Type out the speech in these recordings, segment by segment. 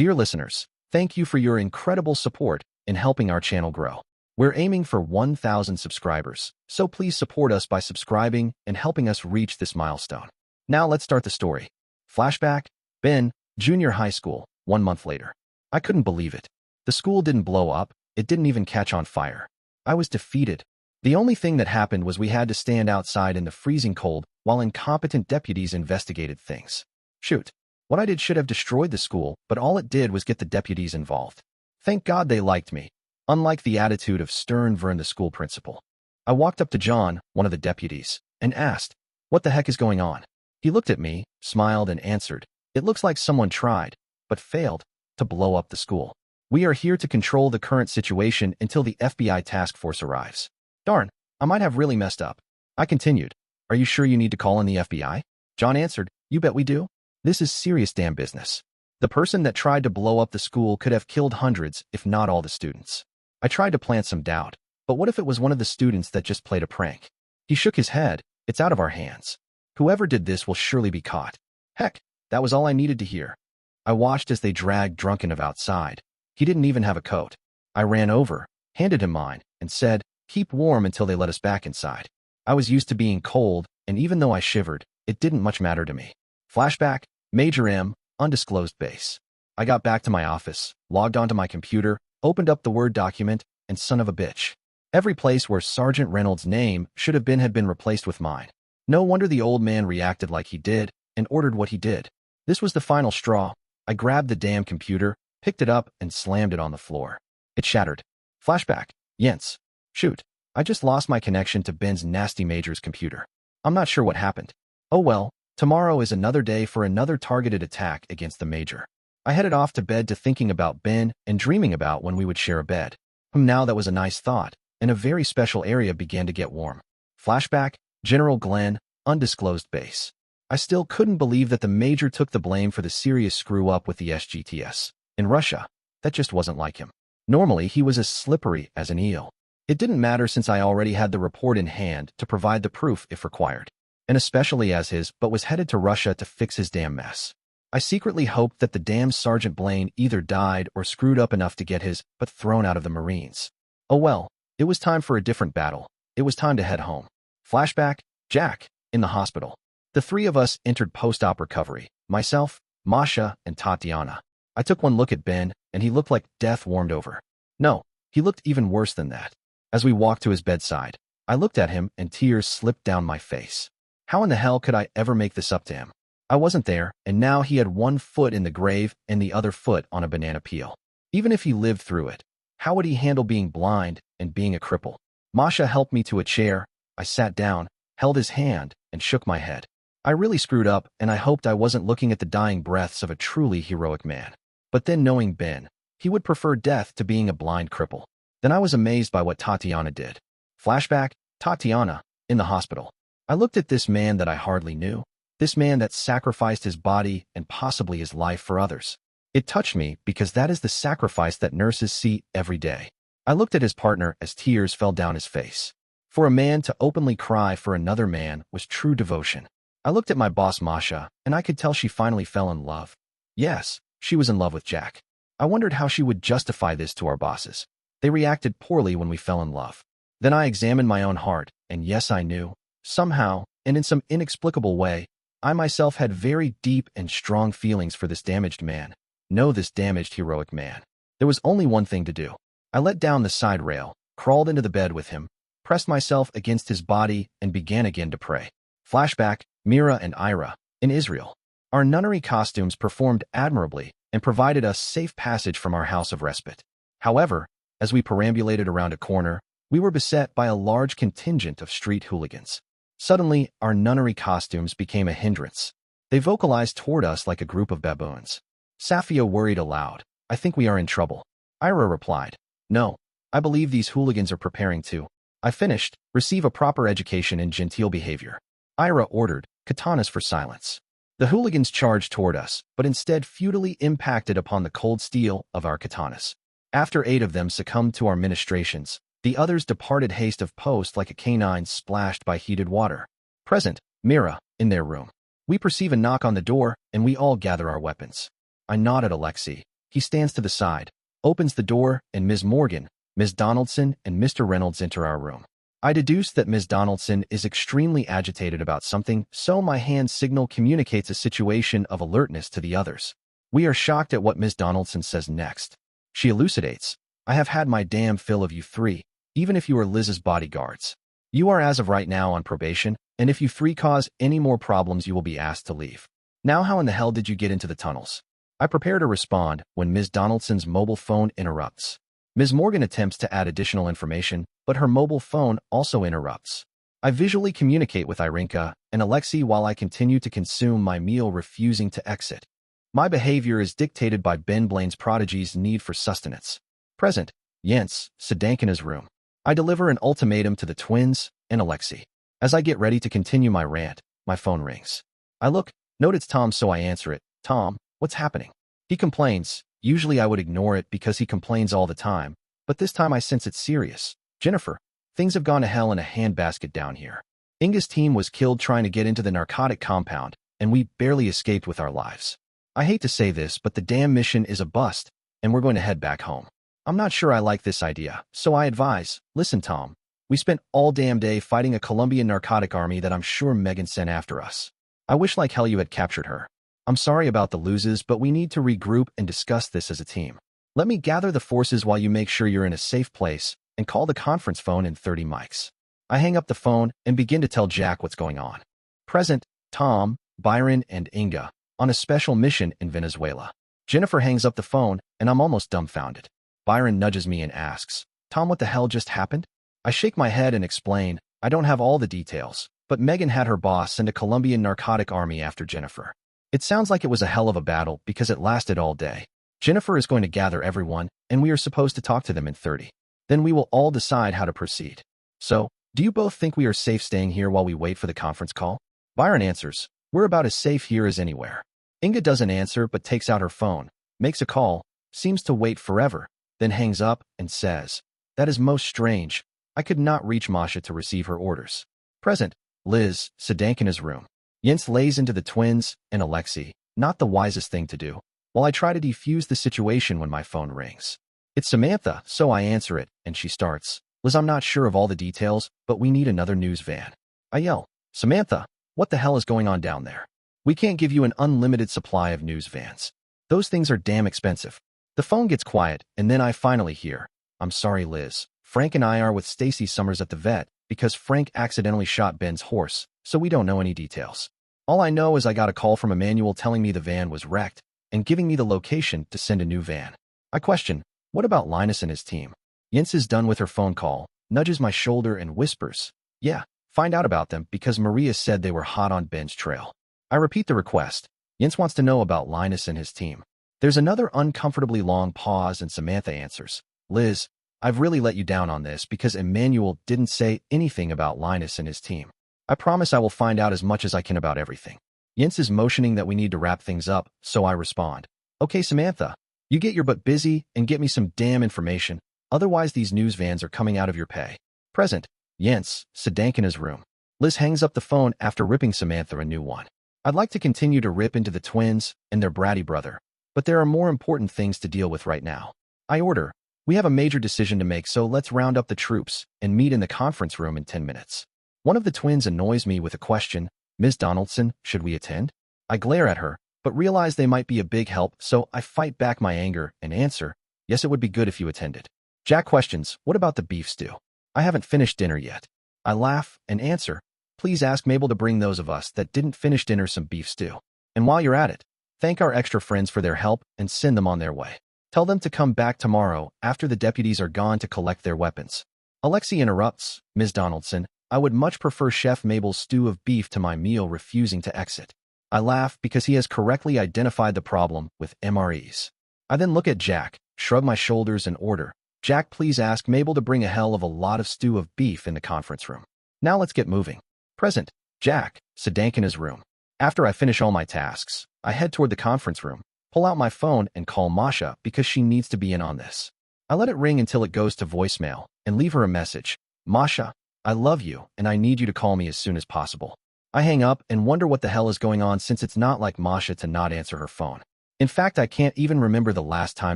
Dear listeners, thank you for your incredible support in helping our channel grow. We're aiming for 1,000 subscribers, so please support us by subscribing and helping us reach this milestone. Now let's start the story. Flashback, Ben, junior high school, 1 month later. I couldn't believe it. The school didn't blow up, it didn't even catch on fire. I was defeated. The only thing that happened was we had to stand outside in the freezing cold while incompetent deputies investigated things. Shoot. What I did should have destroyed the school, but all it did was get the deputies involved. Thank God they liked me, unlike the attitude of stern Vern, the school principal. I walked up to John, one of the deputies, and asked, "What the heck is going on?" He looked at me, smiled, and answered, "It looks like someone tried, but failed, to blow up the school. We are here to control the current situation until the FBI task force arrives." Darn, I might have really messed up. I continued, "Are you sure you need to call in the FBI?" John answered, "You bet we do. This is serious damn business. The person that tried to blow up the school could have killed hundreds, if not all the students." I tried to plant some doubt, but what if it was one of the students that just played a prank? He shook his head. "It's out of our hands. Whoever did this will surely be caught." Heck, that was all I needed to hear. I watched as they dragged Drunken outside. He didn't even have a coat. I ran over, handed him mine, and said, "Keep warm until they let us back inside." I was used to being cold, and even though I shivered, it didn't much matter to me. Flashback, Major M, undisclosed base. I got back to my office, logged onto my computer, opened up the Word document, and son of a bitch. Every place where Sergeant Reynolds' name should have been had been replaced with mine. No wonder the old man reacted like he did and ordered what he did. This was the final straw. I grabbed the damn computer, picked it up, and slammed it on the floor. It shattered. Flashback, Jens. Shoot, I just lost my connection to Ben's nasty Major's computer. I'm not sure what happened. Oh well. Tomorrow is another day for another targeted attack against the Major. I headed off to bed to thinking about Ben and dreaming about when we would share a bed. Now that was a nice thought, and a very special area began to get warm. Flashback, General Glenn, undisclosed base. I still couldn't believe that the Major took the blame for the serious screw-up with the SGTS. In Russia, that just wasn't like him. Normally, he was as slippery as an eel. It didn't matter since I already had the report in hand to provide the proof if required. And especially as his, but was headed to Russia to fix his damn mess. I secretly hoped that the damn Sergeant Blaine either died or screwed up enough to get his butt thrown out of the Marines. Oh well, it was time for a different battle. It was time to head home. Flashback, Jack, in the hospital. The three of us entered post-op recovery, myself, Masha, and Tatiana. I took one look at Ben, and he looked like death warmed over. No, he looked even worse than that. As we walked to his bedside, I looked at him and tears slipped down my face. How in the hell could I ever make this up to him? I wasn't there, and now he had one foot in the grave and the other foot on a banana peel. Even if he lived through it, how would he handle being blind and being a cripple? Masha helped me to a chair. I sat down, held his hand, and shook my head. I really screwed up, and I hoped I wasn't looking at the dying breaths of a truly heroic man. But then knowing Ben, he would prefer death to being a blind cripple. Then I was amazed by what Tatiana did. Flashback, Tatiana, in the hospital. I looked at this man that I hardly knew, this man that sacrificed his body and possibly his life for others. It touched me because that is the sacrifice that nurses see every day. I looked at his partner as tears fell down his face. For a man to openly cry for another man was true devotion. I looked at my boss Masha, and I could tell she finally fell in love. Yes, she was in love with Jack. I wondered how she would justify this to our bosses. They reacted poorly when we fell in love. Then I examined my own heart, and yes, I knew. Somehow, and in some inexplicable way, I myself had very deep and strong feelings for this damaged man. No, this damaged heroic man. There was only one thing to do. I let down the side rail, crawled into the bed with him, pressed myself against his body, and began again to pray. Flashback, Mira and Ira, in Israel. Our nunnery costumes performed admirably and provided us safe passage from our house of respite. However, as we perambulated around a corner, we were beset by a large contingent of street hooligans. Suddenly, our nunnery costumes became a hindrance. They vocalized toward us like a group of baboons. Safia worried aloud, "I think we are in trouble." Ira replied, "No, I believe these hooligans are preparing to." I finished, receive a proper education in genteel behavior. Ira ordered, katanas for silence. The hooligans charged toward us, but instead futilely impacted upon the cold steel of our katanas. After 8 of them succumbed to our ministrations, the others departed haste of post like a canine splashed by heated water. Present, Mira, in their room. We perceive a knock on the door, and we all gather our weapons. I nod at Alexei. He stands to the side, opens the door, and Ms. Morgan, Ms. Donaldson, and Mr. Reynolds enter our room. I deduce that Ms. Donaldson is extremely agitated about something, so my hand signal communicates a situation of alertness to the others. We are shocked at what Ms. Donaldson says next. She elucidates, "I have had my damn fill of you three, even if you are Liz's bodyguards. You are as of right now on probation, and if you three cause any more problems you will be asked to leave. Now how in the hell did you get into the tunnels?" I prepare to respond when Ms. Donaldson's mobile phone interrupts. Ms. Morgan attempts to add additional information, but her mobile phone also interrupts. I visually communicate with Irinka and Alexei while I continue to consume my meal, refusing to exit. My behavior is dictated by Ben Blaine's prodigy's need for sustenance. Present, Jens, Sedankina's room. I deliver an ultimatum to the twins and Alexei. As I get ready to continue my rant, my phone rings. I look, note it's Tom, so I answer it. "Tom, what's happening?" He complains. Usually I would ignore it because he complains all the time, but this time I sense it's serious. "Jennifer, things have gone to hell in a handbasket down here. Inga's team was killed trying to get into the narcotic compound, and we barely escaped with our lives. I hate to say this, but the damn mission is a bust, and we're going to head back home. I'm not sure I like this idea, so I advise, listen, Tom, we spent all damn day fighting a Colombian narcotic army that I'm sure Megan sent after us. I wish like hell you had captured her. I'm sorry about the losses, but we need to regroup and discuss this as a team. Let me gather the forces while you make sure you're in a safe place and call the conference phone in 30 mics. I hang up the phone and begin to tell Jack what's going on. Present, Tom, Byron, and Inga, on a special mission in Venezuela. Jennifer hangs up the phone, and I'm almost dumbfounded. Byron nudges me and asks, "Tom, what the hell just happened?" I shake my head and explain, I don't have all the details, but Megan had her boss send a Colombian narcotic army after Jennifer. It sounds like it was a hell of a battle because it lasted all day. Jennifer is going to gather everyone, and we are supposed to talk to them in 30. Then we will all decide how to proceed. So, do you both think we are safe staying here while we wait for the conference call? Byron answers, "We're about as safe here as anywhere." Inga doesn't answer but takes out her phone, makes a call, seems to wait forever, then hangs up and says, "That is most strange. I could not reach Masha to receive her orders." Present, Liz, Sedankina's room. Jens lays into the twins and Alexei, not the wisest thing to do, while I try to defuse the situation when my phone rings. It's Samantha, so I answer it, and she starts, "Liz, I'm not sure of all the details, but we need another news van." I yell, "Samantha, what the hell is going on down there? We can't give you an unlimited supply of news vans. Those things are damn expensive." The phone gets quiet, and then I finally hear, "I'm sorry, Liz. Frank and I are with Stacy Summers at the vet because Frank accidentally shot Ben's horse, so we don't know any details. All I know is I got a call from Emmanuel telling me the van was wrecked and giving me the location to send a new van." I question, "What about Linus and his team?" Jens is done with her phone call, nudges my shoulder and whispers, "Yeah, find out about them because Maria said they were hot on Ben's trail." I repeat the request. Jens wants to know about Linus and his team. There's another uncomfortably long pause and Samantha answers, "Liz, I've really let you down on this because Emmanuel didn't say anything about Linus and his team. I promise I will find out as much as I can about everything." Jens is motioning that we need to wrap things up, so I respond, "Okay, Samantha, you get your butt busy and get me some damn information, otherwise these news vans are coming out of your pay." Present, Jens, Sedankina's room. Liz hangs up the phone after ripping Samantha a new one. I'd like to continue to rip into the twins and their bratty brother, but there are more important things to deal with right now. I order, "We have a major decision to make, so let's round up the troops and meet in the conference room in 10 minutes. One of the twins annoys me with a question, "Ms. Donaldson, should we attend?" I glare at her, but realize they might be a big help, so I fight back my anger and answer, "Yes, it would be good if you attended." Jack questions, "What about the beef stew?" I haven't finished dinner yet. I laugh and answer, "Please ask Mabel to bring those of us that didn't finish dinner some beef stew. And while you're at it, thank our extra friends for their help and send them on their way. Tell them to come back tomorrow after the deputies are gone to collect their weapons." Alexei interrupts, "Ms. Donaldson, I would much prefer Chef Mabel's stew of beef to my meal," refusing to exit. I laugh because he has correctly identified the problem with MREs. I then look at Jack, shrug my shoulders and order, "Jack, please ask Mabel to bring a hell of a lot of stew of beef in the conference room. Now let's get moving." Present, Jack, Sedankina's room. After I finish all my tasks, I head toward the conference room, pull out my phone and call Masha because she needs to be in on this. I let it ring until it goes to voicemail and leave her a message, "Masha, I love you and I need you to call me as soon as possible." I hang up and wonder what the hell is going on since it's not like Masha to not answer her phone. In fact, I can't even remember the last time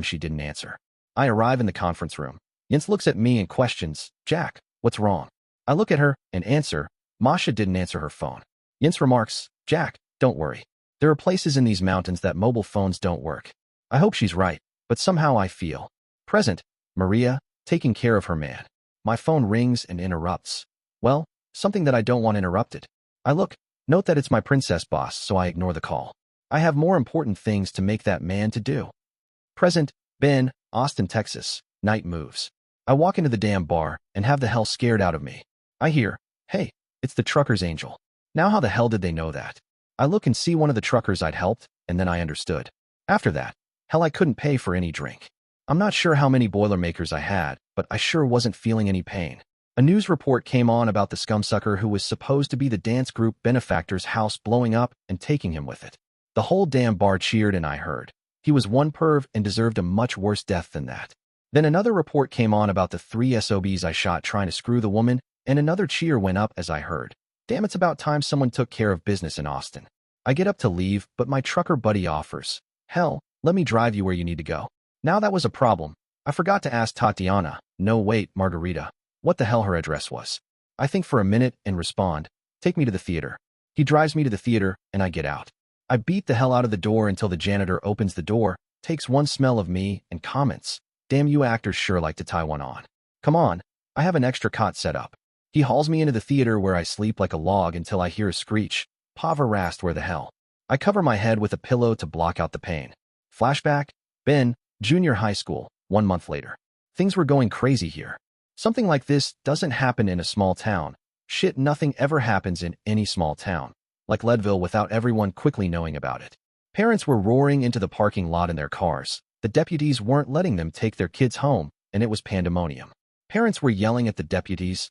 she didn't answer. I arrive in the conference room. Jens looks at me and questions, Jack, what's wrong? I look at her and answer, Masha didn't answer her phone. Jens remarks, Jack, don't worry. There are places in these mountains that mobile phones don't work. I hope she's right, but somehow I feel. Present, Maria, taking care of her man. My phone rings and interrupts. Well, something that I don't want interrupted. I look, note that it's my princess boss, so I ignore the call. I have more important things to make that man to do. Present, Ben, Austin, Texas. Night moves. I walk into the damn bar and have the hell scared out of me. I hear, hey, it's the trucker's angel. Now how the hell did they know that? I look and see one of the truckers I'd helped, and then I understood. After that, hell, I couldn't pay for any drink. I'm not sure how many Boilermakers I had, but I sure wasn't feeling any pain. A news report came on about the scumsucker who was supposed to be the dance group benefactor's house blowing up and taking him with it. The whole damn bar cheered and I heard. He was one perv and deserved a much worse death than that. Then another report came on about the 3 SOBs I shot trying to screw the woman, and another cheer went up as I heard. Damn, it's about time someone took care of business in Austin. I get up to leave, but my trucker buddy offers, hell, let me drive you where you need to go. Now that was a problem. I forgot to ask Tatiana, no wait, Margarita, what the hell her address was. I think for a minute and respond, take me to the theater. He drives me to the theater, and I get out. I beat the hell out of the door until the janitor opens the door, takes one smell of me, and comments, damn, you actors sure like to tie one on. Come on, I have an extra cot set up. He hauls me into the theater where I sleep like a log until I hear a screech, Pavarast, where the hell. I cover my head with a pillow to block out the pain. Flashback, Ben, junior high school, 1 month later. Things were going crazy here. Something like this doesn't happen in a small town. Shit, nothing ever happens in any small town, like Leadville, without everyone quickly knowing about it. Parents were roaring into the parking lot in their cars. The deputies weren't letting them take their kids home, and it was pandemonium. Parents were yelling at the deputies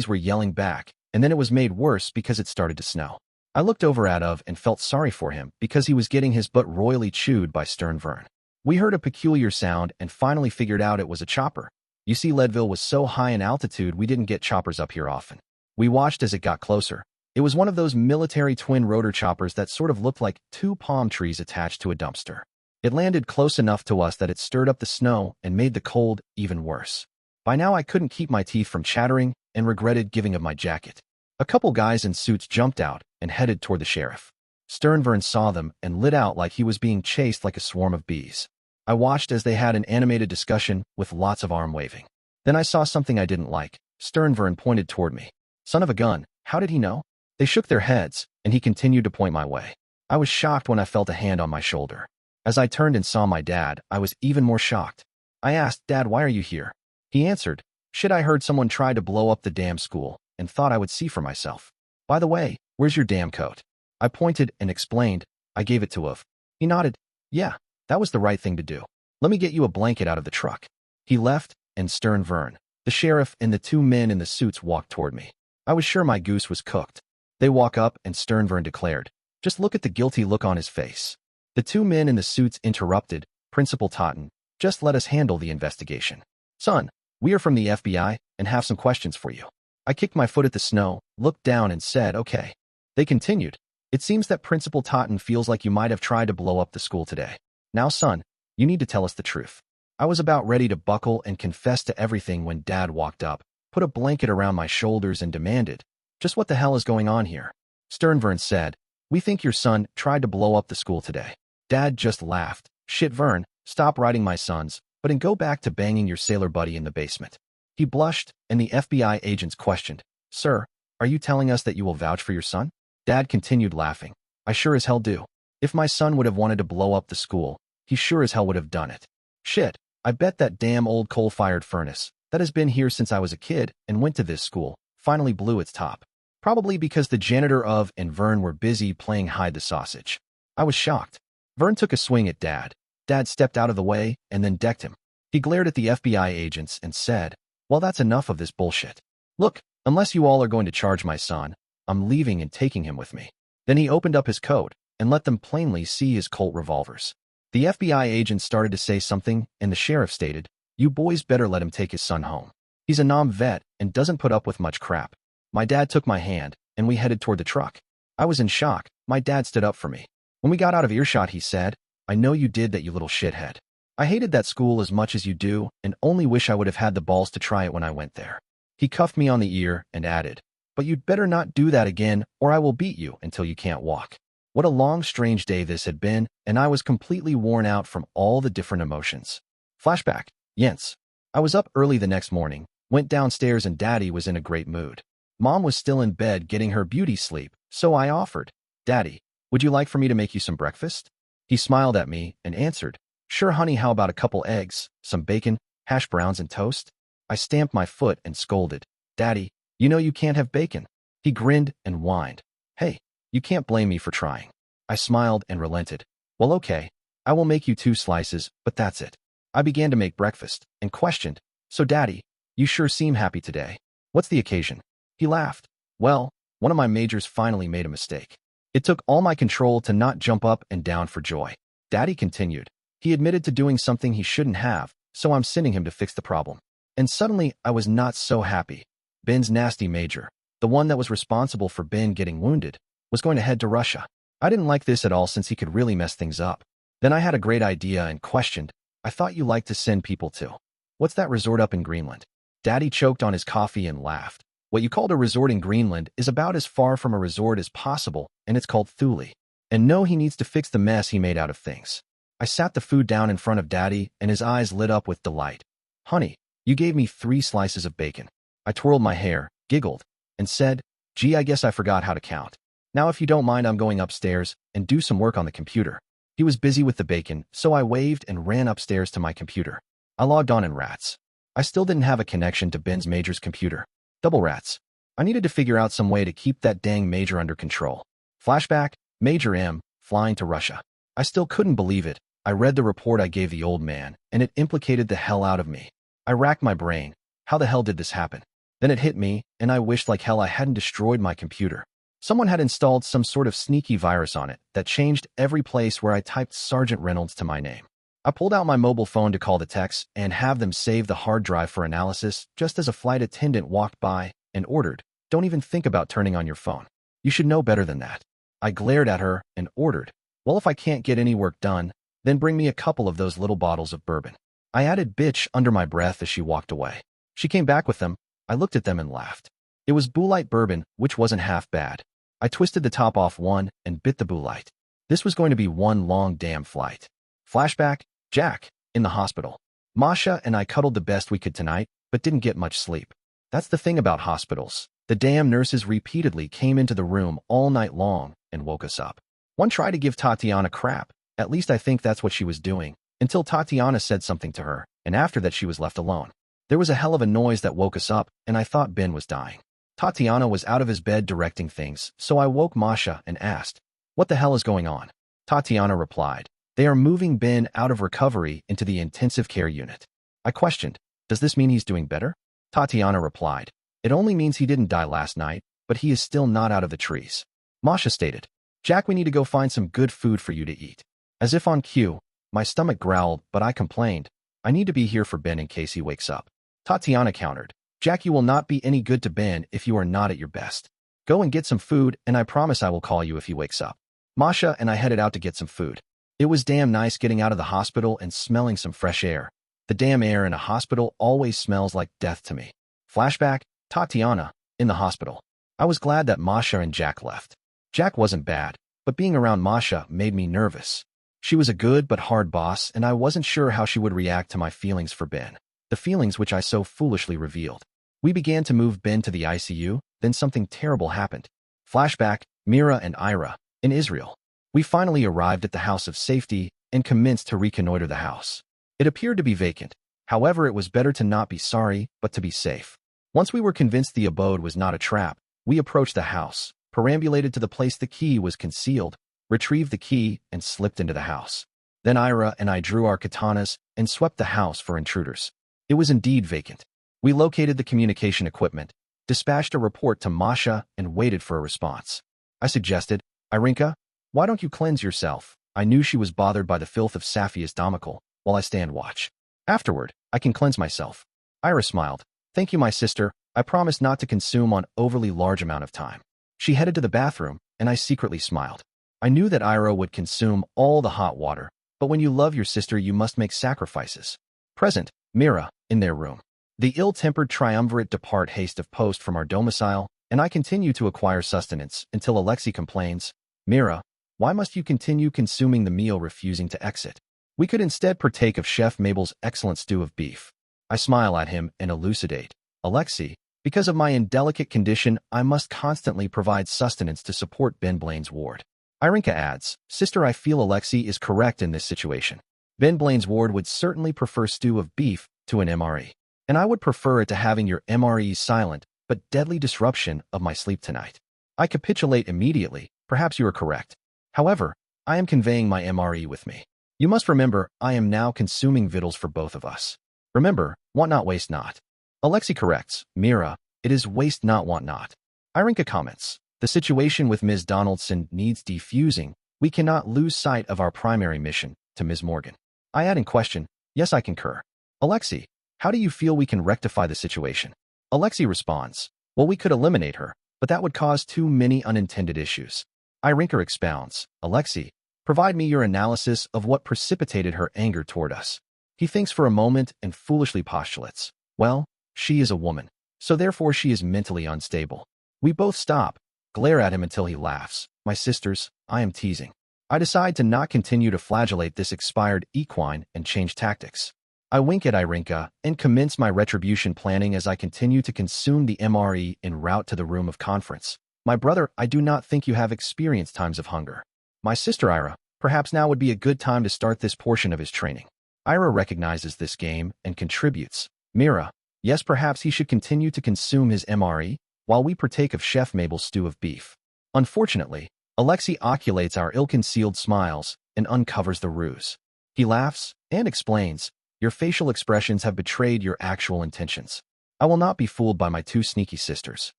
were yelling back, and then it was made worse because it started to snow. I looked over at Of and felt sorry for him because he was getting his butt royally chewed by Stern Vern. We heard a peculiar sound and finally figured out it was a chopper. You see, Leadville was so high in altitude we didn't get choppers up here often. We watched as it got closer. It was one of those military twin-rotor choppers that sort of looked like 2 palm trees attached to a dumpster. It landed close enough to us that it stirred up the snow and made the cold even worse. By now I couldn't keep my teeth from chattering and regretted giving up my jacket. A couple guys in suits jumped out and headed toward the sheriff. Sternvern saw them and lit out like he was being chased like a swarm of bees. I watched as they had an animated discussion with lots of arm waving. Then I saw something I didn't like. Sternvern pointed toward me. Son of a gun, how did he know? They shook their heads, and he continued to point my way. I was shocked when I felt a hand on my shoulder. As I turned and saw my dad, I was even more shocked. I asked, Dad, why are you here? He answered, shit, I heard someone tried to blow up the damn school and thought I would see for myself. By the way, where's your damn coat? I pointed and explained. I gave it to Of. He nodded. Yeah, that was the right thing to do. Let me get you a blanket out of the truck. He left, and Stern Vern, the sheriff, and the 2 men in the suits walked toward me. I was sure my goose was cooked. They walk up, and Stern Vern declared, just look at the guilty look on his face. The 2 men in the suits interrupted, Principal Totten, just let us handle the investigation. Son, we are from the FBI and have some questions for you. I kicked my foot at the snow, looked down and said, okay. They continued, it seems that Principal Totten feels like you might have tried to blow up the school today. Now, son, you need to tell us the truth. I was about ready to buckle and confess to everything when Dad walked up, put a blanket around my shoulders and demanded, just what the hell is going on here? Sternvern said, we think your son tried to blow up the school today. Dad just laughed. Shit, Vern, stop riding my sons, but and go back to banging your sailor buddy in the basement. He blushed, and the FBI agents questioned, sir, are you telling us that you will vouch for your son? Dad continued laughing. I sure as hell do. If my son would have wanted to blow up the school, he sure as hell would have done it. Shit, I bet that damn old coal-fired furnace that has been here since I was a kid and went to this school finally blew its top. Probably because the janitor Of and Vern were busy playing hide the sausage. I was shocked. Vern took a swing at Dad. Dad stepped out of the way and then decked him. He glared at the FBI agents and said, well, that's enough of this bullshit. Look, unless you all are going to charge my son, I'm leaving and taking him with me. Then he opened up his coat and let them plainly see his Colt revolvers. The FBI agent started to say something, and the sheriff stated, you boys better let him take his son home. He's a nom-vet and doesn't put up with much crap. My dad took my hand, and we headed toward the truck. I was in shock. My dad stood up for me. When we got out of earshot, he said, I know you did that, you little shithead. I hated that school as much as you do and only wish I would have had the balls to try it when I went there. He cuffed me on the ear and added, but you'd better not do that again or I will beat you until you can't walk. What a long, strange day this had been, and I was completely worn out from all the different emotions. Flashback. Jens. I was up early the next morning, went downstairs and Daddy was in a great mood. Mom was still in bed getting her beauty sleep, so I offered, Daddy, would you like for me to make you some breakfast? He smiled at me and answered, sure honey, how about a couple eggs, some bacon, hash browns and toast? I stamped my foot and scolded, Daddy, you know you can't have bacon. He grinned and whined, hey, you can't blame me for trying. I smiled and relented. Well, okay, I will make you 2 slices, but that's it. I began to make breakfast and questioned, so Daddy, you sure seem happy today. What's the occasion? He laughed. Well, one of my majors finally made a mistake. It took all my control to not jump up and down for joy. Daddy continued. He admitted to doing something he shouldn't have, so I'm sending him to fix the problem. And suddenly, I was not so happy. Ben's nasty major, the one that was responsible for Ben getting wounded, was going to head to Russia. I didn't like this at all since he could really mess things up. Then I had a great idea and questioned, I thought you liked to send people to. What's that resort up in Greenland? Daddy choked on his coffee and laughed. What you called a resort in Greenland is about as far from a resort as possible, and it's called Thule. And no, he needs to fix the mess he made out of things. I sat the food down in front of Daddy, and his eyes lit up with delight. Honey, you gave me 3 slices of bacon. I twirled my hair, giggled, and said, gee, I guess I forgot how to count. Now if you don't mind, I'm going upstairs and do some work on the computer. He was busy with the bacon, so I waved and ran upstairs to my computer. I logged on in Rats. I still didn't have a connection to Ben's major's computer. Double Rats. I needed to figure out some way to keep that dang major under control. Flashback, Major M, flying to Russia. I still couldn't believe it. I read the report I gave the old man, and it implicated the hell out of me. I racked my brain. How the hell did this happen? Then it hit me, and I wished like hell I hadn't destroyed my computer. Someone had installed some sort of sneaky virus on it that changed every place where I typed Sergeant Reynolds to my name. I pulled out my mobile phone to call the techs and have them save the hard drive for analysis just as a flight attendant walked by and ordered, don't even think about turning on your phone. You should know better than that. I glared at her and ordered, well, if I can't get any work done, then bring me a couple of those little bottles of bourbon. I added bitch under my breath as she walked away. She came back with them. I looked at them and laughed. It was Bullite bourbon, which wasn't half bad. I twisted the top off one and bit the Bullite. This was going to be one long damn flight. Flashback, Jack, in the hospital. Masha and I cuddled the best we could tonight, but didn't get much sleep. That's the thing about hospitals. The damn nurses repeatedly came into the room all night long and woke us up. One tried to give Tatiana crap. At least I think that's what she was doing, until Tatiana said something to her, and after that she was left alone. There was a hell of a noise that woke us up, and I thought Ben was dying. Tatiana was out of his bed directing things, so I woke Masha and asked, what the hell is going on? Tatiana replied, they are moving Ben out of recovery into the intensive care unit. I questioned, does this mean he's doing better? Tatiana replied, it only means he didn't die last night, but he is still not out of the trees. Masha stated, Jack, we need to go find some good food for you to eat. As if on cue, my stomach growled, but I complained, I need to be here for Ben in case he wakes up. Tatiana countered, Jack, you will not be any good to Ben if you are not at your best. Go and get some food, and I promise I will call you if he wakes up. Masha and I headed out to get some food. It was damn nice getting out of the hospital and smelling some fresh air. The damn air in a hospital always smells like death to me. Flashback, Tatiana, in the hospital. I was glad that Masha and Jack left. Jack wasn't bad, but being around Masha made me nervous. She was a good but hard boss, and I wasn't sure how she would react to my feelings for Ben. The feelings which I so foolishly revealed. We began to move Ben to the ICU, then something terrible happened. Flashback, Mira and Ira, in Israel. We finally arrived at the house of safety and commenced to reconnoiter the house. It appeared to be vacant. However, it was better to not be sorry, but to be safe. Once we were convinced the abode was not a trap, we approached the house, perambulated to the place the key was concealed, retrieved the key, and slipped into the house. Then Ira and I drew our katanas and swept the house for intruders. It was indeed vacant. We located the communication equipment, dispatched a report to Masha, and waited for a response. I suggested, Irinka, why don't you cleanse yourself? I knew she was bothered by the filth of Safia's domicile, while I stand watch. Afterward, I can cleanse myself. Ira smiled. Thank you, my sister. I promise not to consume on overly large amount of time. She headed to the bathroom, and I secretly smiled. I knew that Ira would consume all the hot water, But when you love your sister, you must make sacrifices. Present, Mira, in their room. The ill-tempered triumvirate depart haste of post from our domicile, and I continue to acquire sustenance until Alexei complains, Mira, why must you continue consuming the meal refusing to exit? We could instead partake of Chef Mabel's excellent stew of beef. I smile at him and elucidate, Alexei, because of my indelicate condition, I must constantly provide sustenance to support Ben Blaine's ward. Irinka adds, Sister, I feel Alexei is correct in this situation. Ben Blaine's ward would certainly prefer stew of beef to an MRE. And I would prefer it to having your MRE's silent but deadly disruption of my sleep tonight. I capitulate immediately, perhaps you are correct. However, I am conveying my MRE with me. You must remember, I am now consuming victuals for both of us. Remember, want not, waste not. Alexei corrects, Mira, it is waste not, want not. Irinka comments, the situation with Ms. Donaldson needs defusing. We cannot lose sight of our primary mission, to Ms. Morgan. I add in question, yes, I concur. Alexei, how do you feel we can rectify the situation? Alexei responds, well, we could eliminate her, but that would cause too many unintended issues. Irinka expounds, Alexei, provide me your analysis of what precipitated her anger toward us. He thinks for a moment and foolishly postulates, well, she is a woman, so therefore she is mentally unstable. We both stop, glare at him until he laughs. My sisters, I am teasing. I decide to not continue to flagellate this expired equine and change tactics. I wink at Irinka and commence my retribution planning as I continue to consume the MRE en route to the room of conference. My brother, I do not think you have experienced times of hunger. My sister Ira, perhaps now would be a good time to start this portion of his training. Ira recognizes this game and contributes. Mira, yes, perhaps he should continue to consume his MRE while we partake of Chef Mabel's stew of beef. Unfortunately, Alexei oculates our ill-concealed smiles and uncovers the ruse. He laughs and explains, your facial expressions have betrayed your actual intentions. I will not be fooled by my two sneaky sisters.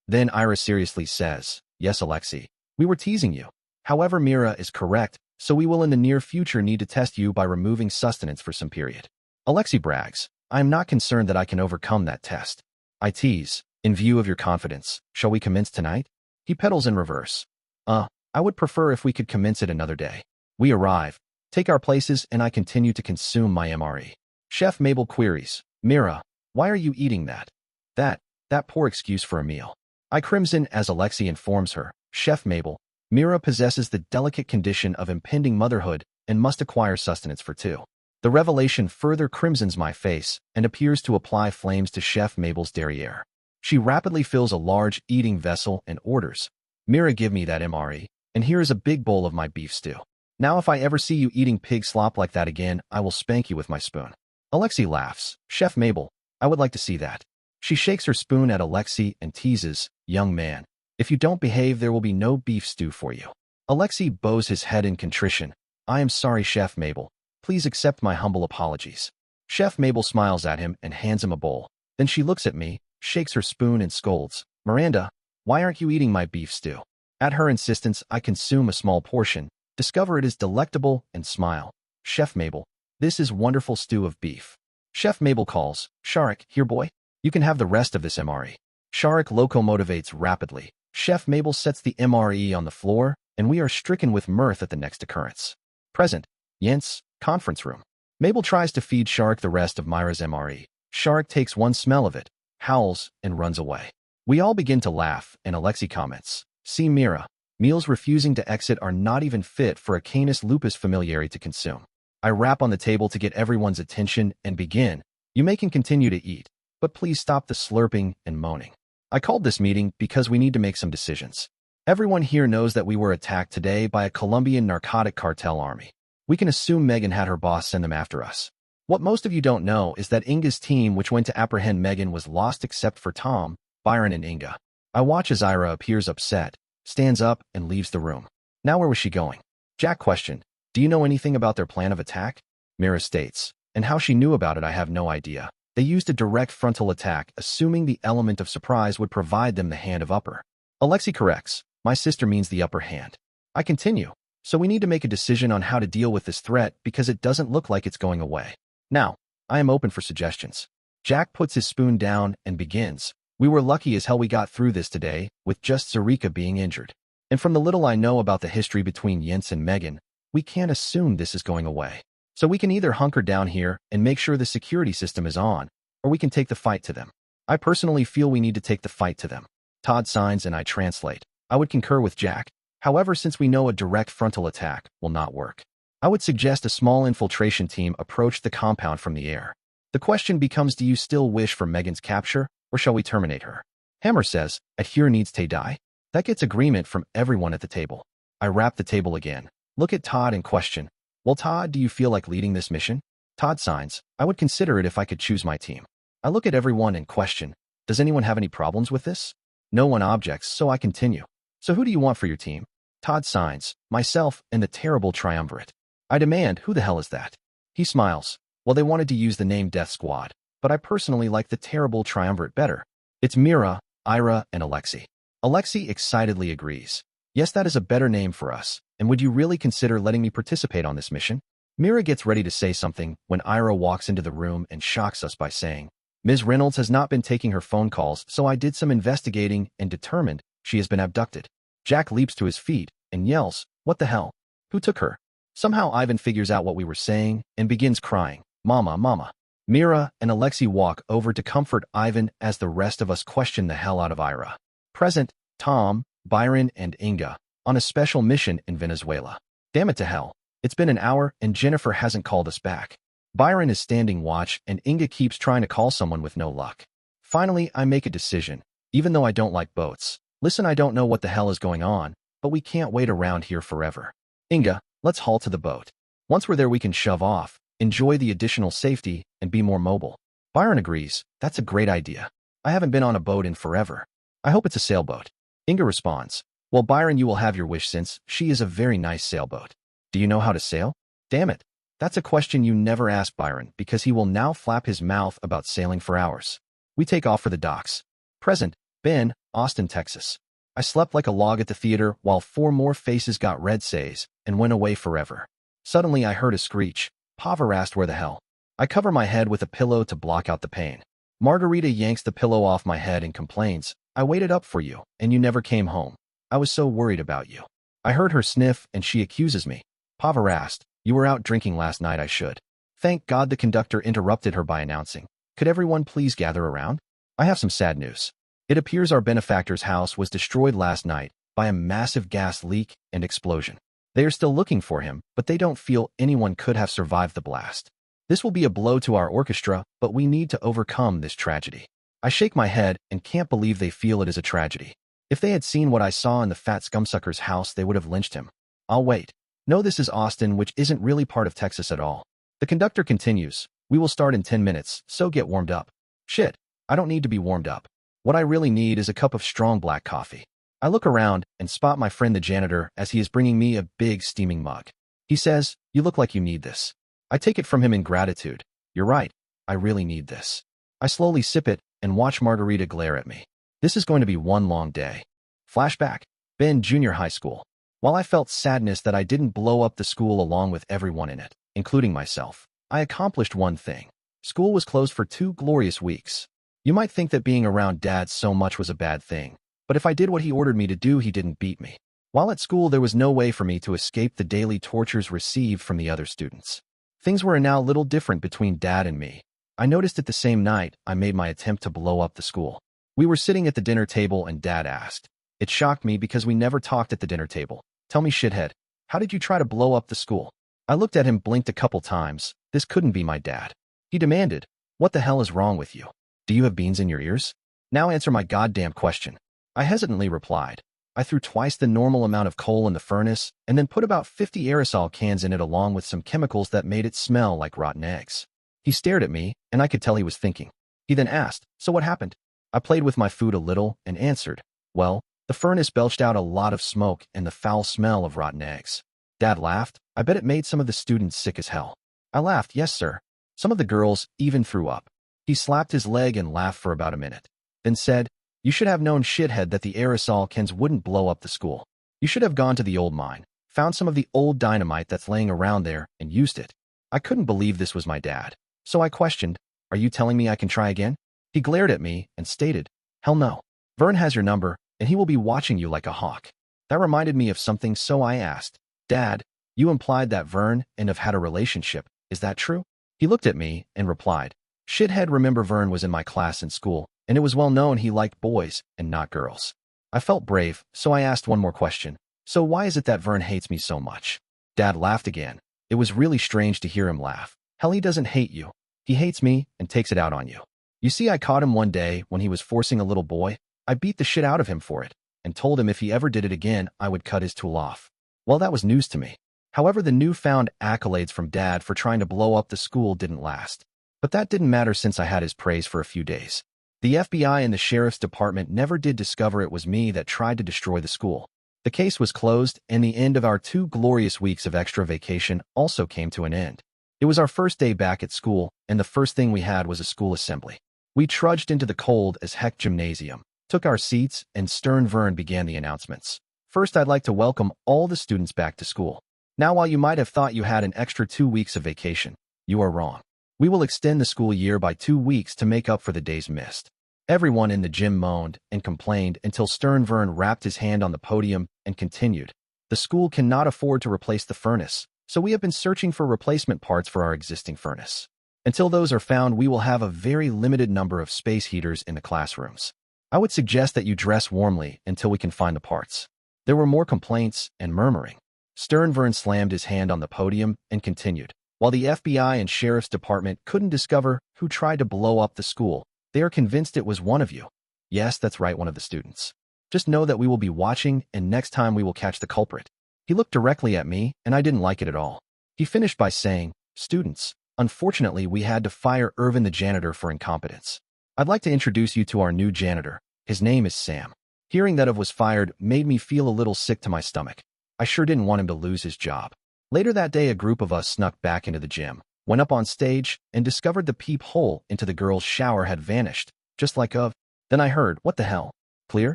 Then Ira seriously says, yes, Alexei, we were teasing you. However, Mira is correct, so we will in the near future need to test you by removing sustenance for some period. Alexei brags, I am not concerned that I can overcome that test. I tease, in view of your confidence, shall we commence tonight? He pedals in reverse. I would prefer if we could commence it another day. We arrive, take our places, and I continue to consume my MRE. Chef Mabel queries, Mira, why are you eating that? That poor excuse for a meal. I crimson as Alexei informs her, Chef Mabel, Mira possesses the delicate condition of impending motherhood and must acquire sustenance for two. The revelation further crimsons my face and appears to apply flames to Chef Mabel's derriere. She rapidly fills a large eating vessel and orders, Mira, give me that MRE, and here is a big bowl of my beef stew. Now if I ever see you eating pig slop like that again, I will spank you with my spoon. Alexei laughs, Chef Mabel, I would like to see that. She shakes her spoon at Alexei and teases, young man, if you don't behave there will be no beef stew for you. Alexei bows his head in contrition. I am sorry, Chef Mabel. Please accept my humble apologies. Chef Mabel smiles at him and hands him a bowl. Then she looks at me, shakes her spoon and scolds, Miranda, why aren't you eating my beef stew? At her insistence, I consume a small portion, discover it is delectable, and smile. Chef Mabel, this is wonderful stew of beef. Chef Mabel calls, Sharik, here boy. You can have the rest of this MRE. Sharik locomotivates rapidly. Chef Mabel sets the MRE on the floor, and we are stricken with mirth at the next occurrence. Present, Jens, conference room. Mabel tries to feed Sharik the rest of Myra's MRE. Sharik takes one smell of it, howls, and runs away. We all begin to laugh, and Alexei comments, see Mira, meals refusing to exit are not even fit for a Canis lupus familiare to consume. I rap on the table to get everyone's attention and begin. You may continue to eat, but please stop the slurping and moaning. I called this meeting because we need to make some decisions. Everyone here knows that we were attacked today by a Colombian narcotic cartel army. We can assume Megan had her boss send them after us. What most of you don't know is that Inga's team which went to apprehend Megan was lost except for Tom, Byron, and Inga. I watch as Ira appears upset, stands up, and leaves the room. Now where was she going? Jack questioned, do you know anything about their plan of attack? Mira states, and how she knew about it I have no idea. They used a direct frontal attack, assuming the element of surprise would provide them the hand of upper. Alexei corrects, my sister means the upper hand. I continue, so we need to make a decision on how to deal with this threat because it doesn't look like it's going away. Now, I am open for suggestions. Jack puts his spoon down and begins. We were lucky as hell we got through this today, with just Zarika being injured. And from the little I know about the history between Jens and Megan, we can't assume this is going away. So we can either hunker down here and make sure the security system is on, or we can take the fight to them. I personally feel we need to take the fight to them. Todd signs and I translate. I would concur with Jack. However, since we know a direct frontal attack will not work, I would suggest a small infiltration team approach the compound from the air. The question becomes, do you still wish for Megan's capture, or shall we terminate her? Hammer says, adhere needs to die. That gets agreement from everyone at the table. I wrap the table again. Look at Todd and question, well, Todd, do you feel like leading this mission? Todd signs, I would consider it if I could choose my team. I look at everyone and question, does anyone have any problems with this? No one objects, so I continue. So who do you want for your team? Todd signs, myself and the terrible triumvirate. I demand, who the hell is that? He smiles. Well, they wanted to use the name Death Squad, but I personally like the terrible triumvirate better. It's Mira, Ira, and Alexei. Alexei excitedly agrees. Yes, that is a better name for us. And would you really consider letting me participate on this mission? Mira gets ready to say something when Ira walks into the room and shocks us by saying, Ms. Reynolds has not been taking her phone calls, so I did some investigating and determined she has been abducted. Jack leaps to his feet and yells, what the hell? Who took her? Somehow Ivan figures out what we were saying and begins crying, Mama, Mama. Mira and Alexei walk over to comfort Ivan as the rest of us question the hell out of Ira. Present, Tom, Byron, and Inga, on a special mission in Venezuela. Damn it to hell. It's been an hour and Jennifer hasn't called us back. Byron is standing watch and Inga keeps trying to call someone with no luck. Finally, I make a decision, even though I don't like boats. Listen, I don't know what the hell is going on, but we can't wait around here forever. Inga, let's haul to the boat. Once we're there, we can shove off, enjoy the additional safety, and be more mobile. Byron agrees. That's a great idea. I haven't been on a boat in forever. I hope it's a sailboat. Inga responds, well, Byron, you will have your wish since she is a very nice sailboat. Do you know how to sail? Damn it. That's a question you never ask Byron because he will now flap his mouth about sailing for hours. We take off for the docks. Present, Ben, Austin, Texas. I slept like a log at the theater while 4 more faces got red says and went away forever. Suddenly I heard a screech. Paver asked where the hell. I cover my head with a pillow to block out the pain. Margarita yanks the pillow off my head and complains, I waited up for you, and you never came home. I was so worried about you. I heard her sniff, and she accuses me. Paver asked, you were out drinking last night, I should. Thank God the conductor interrupted her by announcing, could everyone please gather around? I have some sad news. It appears our benefactor's house was destroyed last night by a massive gas leak and explosion. They are still looking for him, but they don't feel anyone could have survived the blast. This will be a blow to our orchestra, but we need to overcome this tragedy. I shake my head and can't believe they feel it is a tragedy. If they had seen what I saw in the fat scumsucker's house, they would have lynched him. I'll wait. No, this is Austin, which isn't really part of Texas at all. The conductor continues, we will start in 10 minutes, so get warmed up. Shit, I don't need to be warmed up. What I really need is a cup of strong black coffee. I look around and spot my friend the janitor as he is bringing me a big steaming mug. He says, you look like you need this. I take it from him in gratitude. You're right. I really need this. I slowly sip it and watch Margarita glare at me. This is going to be one long day. Flashback. Ben, junior high school. While I felt sadness that I didn't blow up the school along with everyone in it, including myself, I accomplished one thing. School was closed for 2 glorious weeks. You might think that being around Dad so much was a bad thing, but if I did what he ordered me to do, he didn't beat me. While at school, there was no way for me to escape the daily tortures received from the other students. Things were now a little different between Dad and me. I noticed it the same night I made my attempt to blow up the school. We were sitting at the dinner table and Dad asked. It shocked me because we never talked at the dinner table. Tell me, shithead, how did you try to blow up the school? I looked at him, blinked a couple times. This couldn't be my dad. He demanded, what the hell is wrong with you? Do you have beans in your ears? Now answer my goddamn question. I hesitantly replied. I threw twice the normal amount of coal in the furnace and then put about 50 aerosol cans in it along with some chemicals that made it smell like rotten eggs. He stared at me, and I could tell he was thinking. He then asked, so what happened? I played with my food a little and answered, well, the furnace belched out a lot of smoke and the foul smell of rotten eggs. Dad laughed. I bet it made some of the students sick as hell. I laughed, yes, sir. Some of the girls even threw up. He slapped his leg and laughed for about a minute, then said, you should have known, shithead, that the aerosol cans wouldn't blow up the school. You should have gone to the old mine, found some of the old dynamite that's laying around there, and used it. I couldn't believe this was my dad. So I questioned, are you telling me I can try again? He glared at me and stated, hell no. Vern has your number, and he will be watching you like a hawk. That reminded me of something, so I asked, Dad, You implied that Vern and have had a relationship. Is that true? He looked at me and replied, Shithead, remember Vern was in my class in school, and it was well known he liked boys and not girls. I felt brave, so I asked one more question. So why is it that Vern hates me so much? Dad laughed again. It was really strange to hear him laugh. Hell, he doesn't hate you. He hates me and takes it out on you. You see, I caught him one day when he was forcing a little boy. I beat the shit out of him for it and told him if he ever did it again, I would cut his tool off. Well, that was news to me. However, the newfound accolades from Dad for trying to blow up the school didn't last. But that didn't matter since I had his praise for a few days. The FBI and the sheriff's department never did discover it was me that tried to destroy the school. The case was closed, and the end of our 2 glorious weeks of extra vacation also came to an end. It was our first day back at school, and the first thing we had was a school assembly. We trudged into the cold as heck gymnasium, took our seats, and stern Vern began the announcements. First, I'd like to welcome all the students back to school. Now, while you might have thought you had an extra 2 weeks of vacation, you are wrong. We will extend the school year by 2 weeks to make up for the days missed. Everyone in the gym moaned and complained until stern Vern wrapped his hand on the podium and continued. The school cannot afford to replace the furnace, so we have been searching for replacement parts for our existing furnace. Until those are found, we will have a very limited number of space heaters in the classrooms. I would suggest that you dress warmly until we can find the parts. There were more complaints and murmuring. Stern Vern slammed his hand on the podium and continued. While the FBI and sheriff's department couldn't discover who tried to blow up the school, they are convinced it was one of you. Yes, that's right, one of the students. Just know that we will be watching, and next time we will catch the culprit. He looked directly at me, and I didn't like it at all. He finished by saying, Students, unfortunately, we had to fire Irvin the janitor for incompetence. I'd like to introduce you to our new janitor. His name is Sam. Hearing that Irv was fired made me feel a little sick to my stomach. I sure didn't want him to lose his job. Later that day, a group of us snuck back into the gym, went up on stage, and discovered the peephole into the girls' shower had vanished, just like Irv. Then I heard, what the hell? Clear?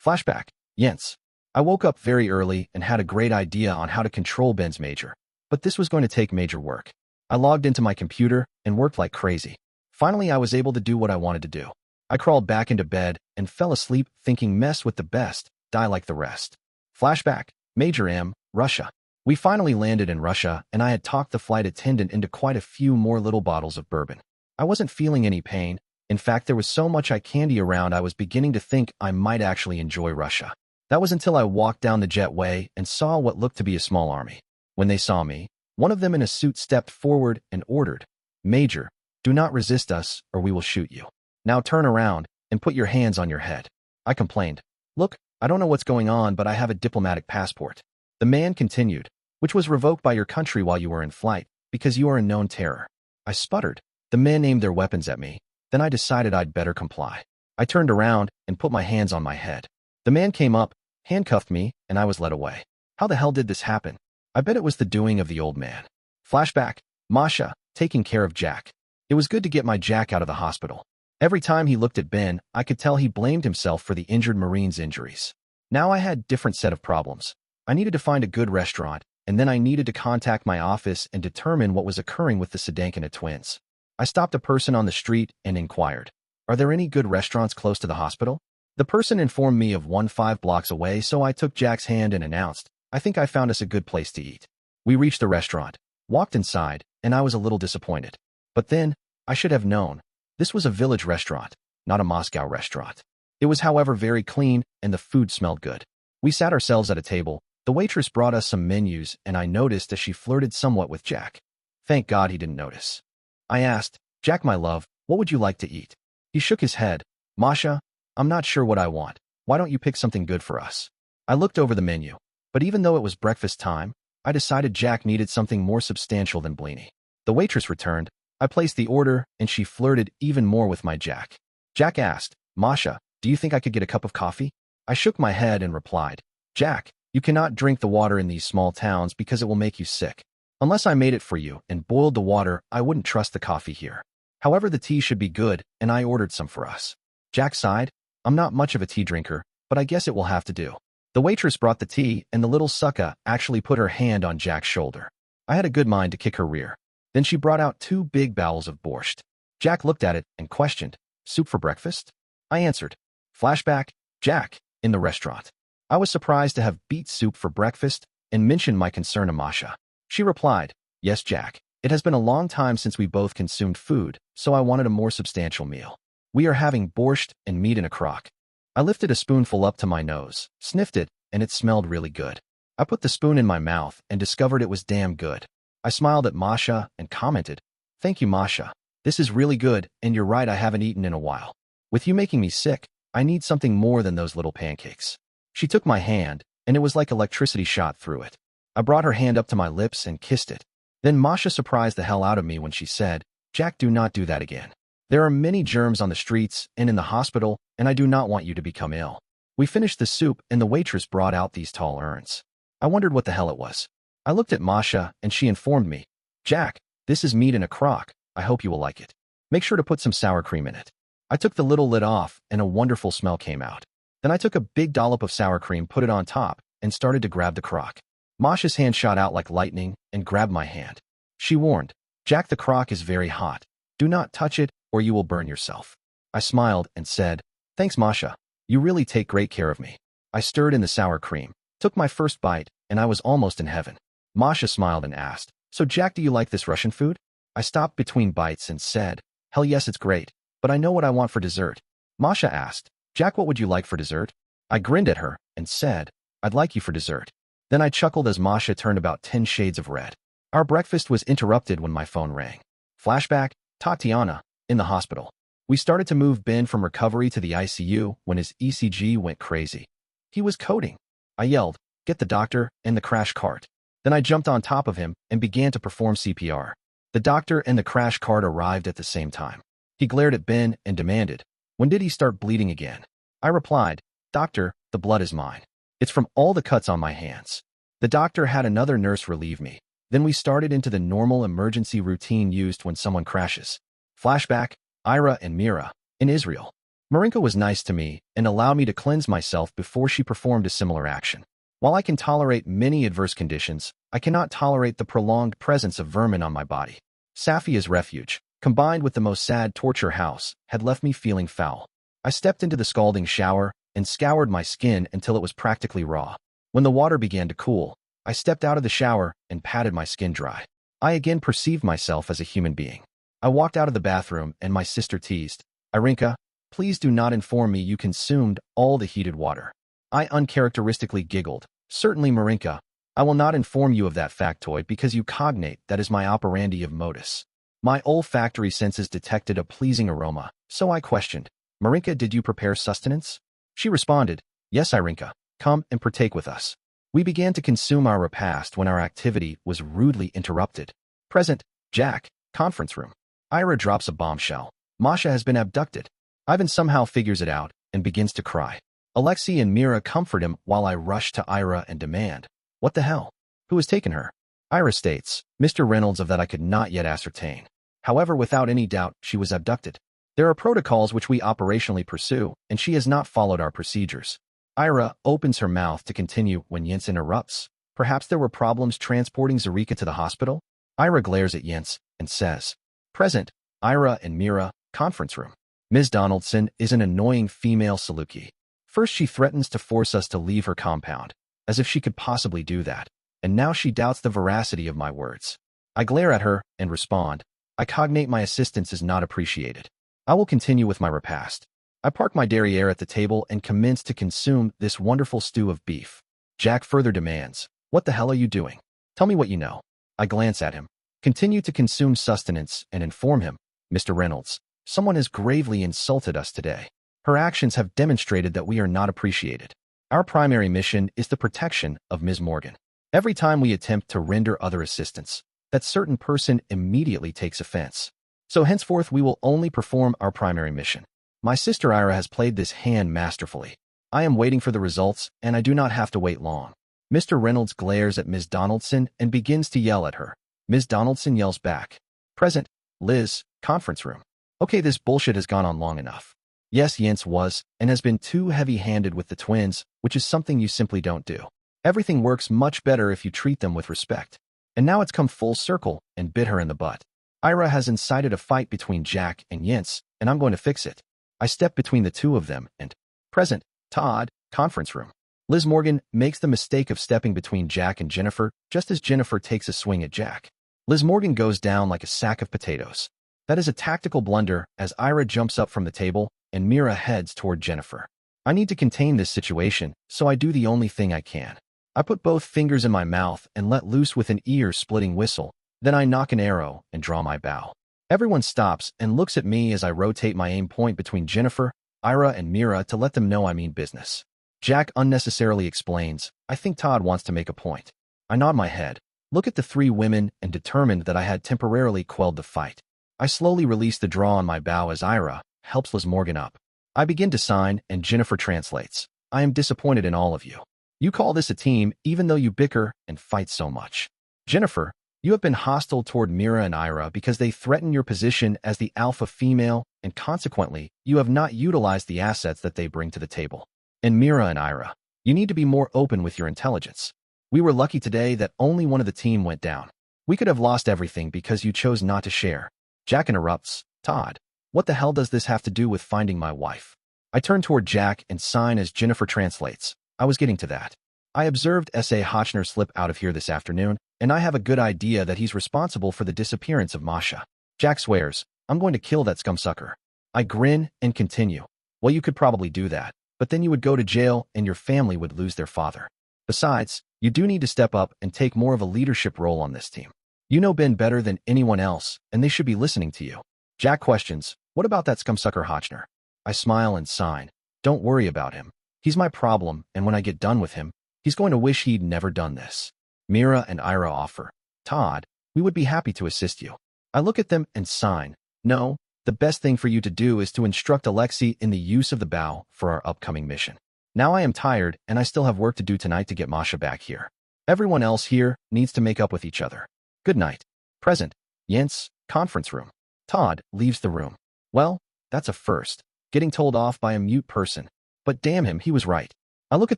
Flashback. Yents. I woke up very early and had a great idea on how to control Ben's major. But this was going to take major work. I logged into my computer and worked like crazy. Finally, I was able to do what I wanted to do. I crawled back into bed and fell asleep thinking mess with the best, die like the rest. Flashback. Major M, Russia. We finally landed in Russia, and I had talked the flight attendant into quite a few more little bottles of bourbon. I wasn't feeling any pain. In fact, there was so much eye candy around I was beginning to think I might actually enjoy Russia. That was until I walked down the jetway and saw what looked to be a small army. When they saw me, one of them in a suit stepped forward and ordered, Major, do not resist us or we will shoot you. Now turn around and put your hands on your head. I complained. Look, I don't know what's going on, but I have a diplomatic passport. The man continued, which was revoked by your country while you were in flight, because you are a known terror. I sputtered. The men aimed their weapons at me. Then I decided I'd better comply. I turned around and put my hands on my head. The man came up, handcuffed me, and I was led away. How the hell did this happen? I bet it was the doing of the old man. Flashback. Masha, taking care of Jack. It was good to get my Jack out of the hospital. Every time he looked at Ben, I could tell he blamed himself for the injured Marine's injuries. Now I had a different set of problems. I needed to find a good restaurant, and then I needed to contact my office and determine what was occurring with the Sedankina twins. I stopped a person on the street and inquired, are there any good restaurants close to the hospital? The person informed me of one 5 blocks away, so I took Jack's hand and announced, I think I found us a good place to eat. We reached the restaurant, walked inside, and I was a little disappointed. But then, I should have known. This was a village restaurant, not a Moscow restaurant. It was, however, very clean, and the food smelled good. We sat ourselves at a table. The waitress brought us some menus, and I noticed as she flirted somewhat with Jack. Thank God he didn't notice. I asked, Jack, my love, what would you like to eat? He shook his head. Masha, I'm not sure what I want. Why don't you pick something good for us? I looked over the menu, but even though it was breakfast time, I decided Jack needed something more substantial than blini. The waitress returned. I placed the order, and she flirted even more with my Jack. Jack asked, Masha, do you think I could get a cup of coffee? I shook my head and replied, Jack, you cannot drink the water in these small towns because it will make you sick. Unless I made it for you and boiled the water, I wouldn't trust the coffee here. However, the tea should be good, and I ordered some for us. Jack sighed. I'm not much of a tea drinker, but I guess it will have to do. The waitress brought the tea, and the little sucka actually put her hand on Jack's shoulder. I had a good mind to kick her rear. Then she brought out 2 big bowls of borscht. Jack looked at it and questioned, soup for breakfast? I answered. Flashback. Jack, in the restaurant. I was surprised to have beet soup for breakfast and mentioned my concern to Masha. She replied, "Yes, Jack. It has been a long time since we both consumed food, so I wanted a more substantial meal. We are having borscht and meat in a crock." I lifted a spoonful up to my nose, sniffed it, and it smelled really good. I put the spoon in my mouth and discovered it was damn good. I smiled at Masha and commented, "Thank you, Masha. This is really good, and you're right, I haven't eaten in a while. With you making me sick, I need something more than those little pancakes." She took my hand, and it was like electricity shot through it. I brought her hand up to my lips and kissed it. Then Masha surprised the hell out of me when she said, "Jack, do not do that again. There are many germs on the streets and in the hospital, and I do not want you to become ill." We finished the soup, and the waitress brought out these tall urns. I wondered what the hell it was. I looked at Masha, and she informed me, "Jack, this is meat in a crock. I hope you will like it. Make sure to put some sour cream in it." I took the little lid off, and a wonderful smell came out. Then I took a big dollop of sour cream, put it on top, and started to grab the crock. Masha's hand shot out like lightning and grabbed my hand. She warned, "Jack, the crock is very hot. Do not touch it, or you will burn yourself." I smiled and said, "Thanks, Masha. You really take great care of me." I stirred in the sour cream, took my first bite, and I was almost in heaven. Masha smiled and asked, "So Jack, do you like this Russian food?" I stopped between bites and said, "Hell yes, it's great, but I know what I want for dessert." Masha asked, "Jack, what would you like for dessert?" I grinned at her and said, "I'd like you for dessert." Then I chuckled as Masha turned about 10 shades of red. Our breakfast was interrupted when my phone rang. Flashback, Tatiana, in the hospital. We started to move Ben from recovery to the ICU when his ECG went crazy. He was coding. I yelled, "Get the doctor and the crash cart." Then I jumped on top of him and began to perform CPR. The doctor and the crash cart arrived at the same time. He glared at Ben and demanded, "When did he start bleeding again?" I replied, "Doctor, the blood is mine. It's from all the cuts on my hands." The doctor had another nurse relieve me. Then we started into the normal emergency routine used when someone crashes. Flashback, Ira and Mira, in Israel. Marinka was nice to me and allowed me to cleanse myself before she performed a similar action. While I can tolerate many adverse conditions, I cannot tolerate the prolonged presence of vermin on my body. Safia's refuge, combined with the most sad torture house, had left me feeling foul. I stepped into the scalding shower and scoured my skin until it was practically raw. When the water began to cool, I stepped out of the shower and patted my skin dry. I again perceived myself as a human being. I walked out of the bathroom and my sister teased, "Irinka, please do not inform me you consumed all the heated water." I uncharacteristically giggled. "Certainly, Marinka, I will not inform you of that factoid because you cognate that is my operandi of modus." My olfactory senses detected a pleasing aroma, so I questioned, "Marinka, did you prepare sustenance?" She responded, "Yes, Irinka, come and partake with us." We began to consume our repast when our activity was rudely interrupted. Present, Jack, conference room. Ira drops a bombshell. Masha has been abducted. Ivan somehow figures it out and begins to cry. Alexei and Mira comfort him while I rush to Ira and demand, "What the hell? Who has taken her?" Ira states, "Mr. Reynolds," of that I could not yet ascertain. However, without any doubt, she was abducted. There are protocols which we operationally pursue, and she has not followed our procedures. Ira opens her mouth to continue when Jens interrupts. "Perhaps there were problems transporting Zarika to the hospital?" Ira glares at Jens and says, "Present, Ira and Mira, conference room. Ms. Donaldson is an annoying female Saluki. First she threatens to force us to leave her compound, as if she could possibly do that, and now she doubts the veracity of my words. I glare at her and respond, I cognate my assistance is not appreciated. I will continue with my repast. I park my derriere at the table and commence to consume this wonderful stew of beef. Jack further demands, "What the hell are you doing? Tell me what you know." I glance at him, continue to consume sustenance, and inform him, "Mr. Reynolds, someone has gravely insulted us today. Her actions have demonstrated that we are not appreciated. Our primary mission is the protection of Ms. Morgan. Every time we attempt to render other assistance, that certain person immediately takes offense. So henceforth we will only perform our primary mission. My sister Ira has played this hand masterfully. I am waiting for the results, and I do not have to wait long." Mr. Reynolds glares at Ms. Donaldson and begins to yell at her. Ms. Donaldson yells back, "Present, Liz, conference room. Okay, this bullshit has gone on long enough." Yes, Jens was, and has been too heavy-handed with the twins, which is something you simply don't do. Everything works much better if you treat them with respect. And now it's come full circle and bit her in the butt. Ira has incited a fight between Jack and Jens, and I'm going to fix it. I step between the two of them and, "Present, Todd, conference room. Liz Morgan makes the mistake of stepping between Jack and Jennifer just as Jennifer takes a swing at Jack. Liz Morgan goes down like a sack of potatoes. That is a tactical blunder as Ira jumps up from the table and Mira heads toward Jennifer. I need to contain this situation, so I do the only thing I can. I put both fingers in my mouth and let loose with an ear-splitting whistle. Then I knock an arrow and draw my bow. Everyone stops and looks at me as I rotate my aim point between Jennifer, Ira, and Mira to let them know I mean business. Jack unnecessarily explains, I think Todd wants to make a point. I nod my head, look at the three women, and determined that I had temporarily quelled the fight. I slowly release the draw on my bow as Ira helps Liz Morgan up. I begin to sign, and Jennifer translates. I am disappointed in all of you. You call this a team even though you bicker and fight so much. Jennifer, you have been hostile toward Mira and Ira because they threaten your position as the alpha female, and consequently, you have not utilized the assets that they bring to the table. And Mira and Ira, you need to be more open with your intelligence. We were lucky today that only one of the team went down. We could have lost everything because you chose not to share. Jack interrupts, Todd, what the hell does this have to do with finding my wife? I turn toward Jack and sign as Jennifer translates. I was getting to that. I observed S.A. Hotchner slip out of here this afternoon, and I have a good idea that he's responsible for the disappearance of Masha. Jack swears, I'm going to kill that scumsucker. I grin and continue. Well, you could probably do that, but then you would go to jail and your family would lose their father. Besides, you do need to step up and take more of a leadership role on this team. You know Ben better than anyone else, and they should be listening to you. Jack questions, what about that scumsucker Hotchner? I smile and sign. Don't worry about him. He's my problem, and when I get done with him, he's going to wish he'd never done this. Mira and Ira offer, Todd, we would be happy to assist you. I look at them and sign. No, the best thing for you to do is to instruct Alexei in the use of the bow for our upcoming mission. Now I am tired, and I still have work to do tonight to get Masha back here. Everyone else here needs to make up with each other. Good night. Present. Jens, conference room. Todd leaves the room. Well, that's a first. Getting told off by a mute person. But damn him, he was right. I look at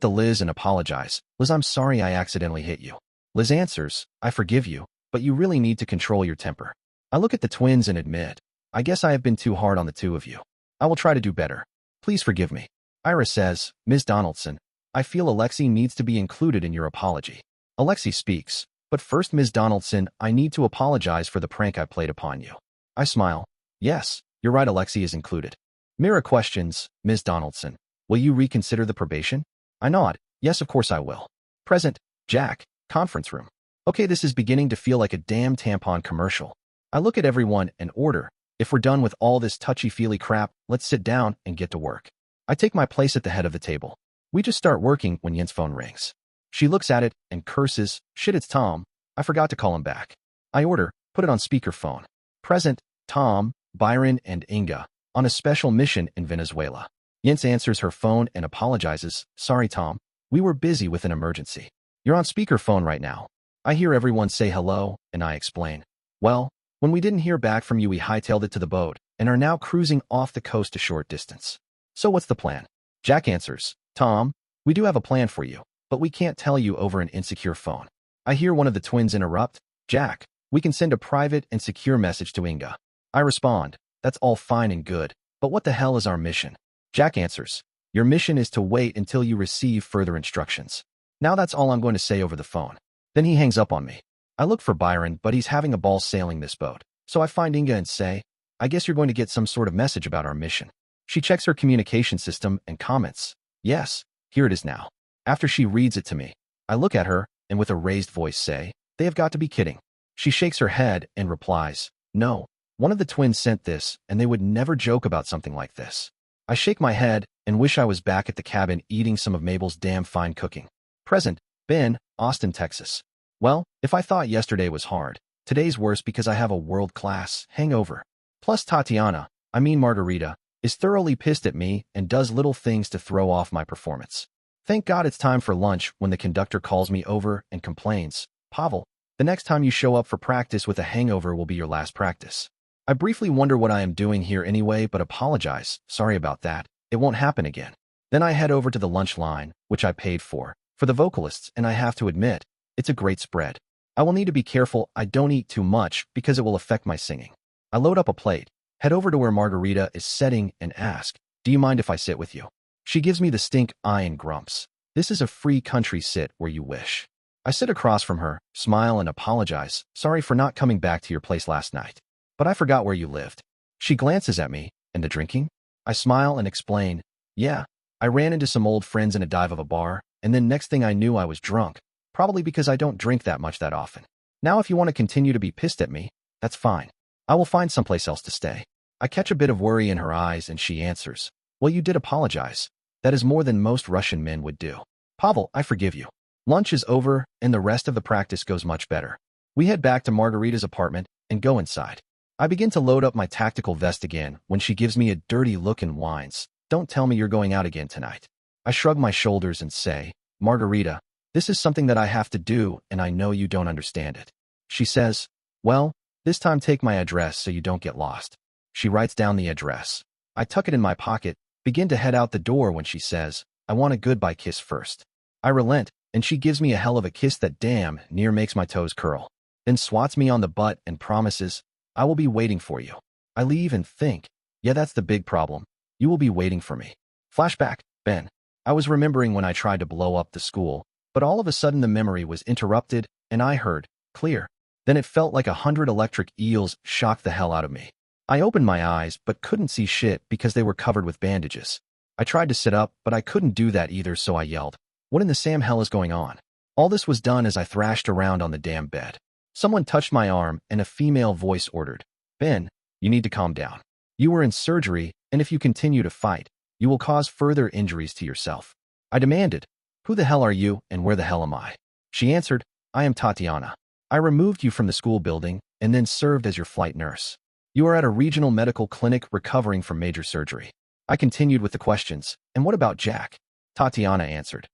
the Liz and apologize. Liz, I'm sorry I accidentally hit you. Liz answers, I forgive you, but you really need to control your temper. I look at the twins and admit, I guess I have been too hard on the two of you. I will try to do better. Please forgive me. Ira says, Ms. Donaldson, I feel Alexei needs to be included in your apology. Alexei speaks, but first, Ms. Donaldson, I need to apologize for the prank I played upon you. I smile. Yes, you're right, Alexei is included. Mira questions, Ms. Donaldson, will you reconsider the probation? I nod. Yes, of course I will. Present. Jack, conference room. Okay, this is beginning to feel like a damn tampon commercial. I look at everyone and order, if we're done with all this touchy-feely crap, let's sit down and get to work. I take my place at the head of the table. We just start working when Yen's phone rings. She looks at it and curses, shit, it's Tom. I forgot to call him back. I order, put it on speakerphone. Present, Tom, Byron, and Inga, on a special mission in Venezuela. Jens answers her phone and apologizes, sorry Tom, we were busy with an emergency. You're on speakerphone right now. I hear everyone say hello, and I explain. Well, when we didn't hear back from you, we hightailed it to the boat, and are now cruising off the coast a short distance. So what's the plan? Jack answers, Tom, we do have a plan for you, but we can't tell you over an insecure phone. I hear one of the twins interrupt, Jack, we can send a private and secure message to Inga. I respond, that's all fine and good, but what the hell is our mission? Jack answers, your mission is to wait until you receive further instructions. Now that's all I'm going to say over the phone. Then he hangs up on me. I look for Byron, but he's having a ball sailing this boat. So I find Inga and say, I guess you're going to get some sort of message about our mission. She checks her communication system and comments, yes, here it is now. After she reads it to me, I look at her and with a raised voice say, they have got to be kidding. She shakes her head and replies, no, one of the twins sent this and they would never joke about something like this. I shake my head and wish I was back at the cabin eating some of Mabel's damn fine cooking. Present, Ben, Austin, Texas. Well, if I thought yesterday was hard, today's worse because I have a world-class hangover. Plus Tatiana, Margarita, is thoroughly pissed at me and does little things to throw off my performance. Thank God it's time for lunch when the conductor calls me over and complains, Pavel, the next time you show up for practice with a hangover will be your last practice. I briefly wonder what I am doing here anyway, but apologize, sorry about that, it won't happen again. Then I head over to the lunch line, which I paid for the vocalists, and I have to admit, it's a great spread. I will need to be careful I don't eat too much because it will affect my singing. I load up a plate, head over to where Margarita is sitting and ask, do you mind if I sit with you? She gives me the stink eye and grumps. This is a free country, sit where you wish. I sit across from her, smile and apologize. Sorry for not coming back to your place last night. But I forgot where you lived. She glances at me. And the drinking? I smile and explain. Yeah, I ran into some old friends in a dive of a bar, and then next thing I knew I was drunk. Probably because I don't drink that much that often. Now if you want to continue to be pissed at me, that's fine. I will find someplace else to stay. I catch a bit of worry in her eyes and she answers. Well, you did apologize. That is more than most Russian men would do. Pavel, I forgive you. Lunch is over, and the rest of the practice goes much better. We head back to Margarita's apartment and go inside. I begin to load up my tactical vest again when she gives me a dirty look and whines. Don't tell me you're going out again tonight. I shrug my shoulders and say, Margarita, this is something that I have to do, and I know you don't understand it. She says, well, this time take my address so you don't get lost. She writes down the address. I tuck it in my pocket, begin to head out the door when she says, I want a goodbye kiss first. I relent, and she gives me a hell of a kiss that damn near makes my toes curl. Then swats me on the butt and promises, I will be waiting for you. I leave and think, yeah, that's the big problem. You will be waiting for me. Flashback, Ben. I was remembering when I tried to blow up the school, but all of a sudden the memory was interrupted and I heard, clear. Then it felt like 100 electric eels shocked the hell out of me. I opened my eyes but couldn't see shit because they were covered with bandages. I tried to sit up, but I couldn't do that either, so I yelled, what in the Sam hell is going on? All this was done as I thrashed around on the damn bed. Someone touched my arm and a female voice ordered, Ben, you need to calm down. You were in surgery, and if you continue to fight, you will cause further injuries to yourself. I demanded, who the hell are you and where the hell am I? She answered, I am Tatiana. I removed you from the school building and then served as your flight nurse. You are at a regional medical clinic recovering from major surgery. I continued with the questions, and what about Jack? Tatiana answered,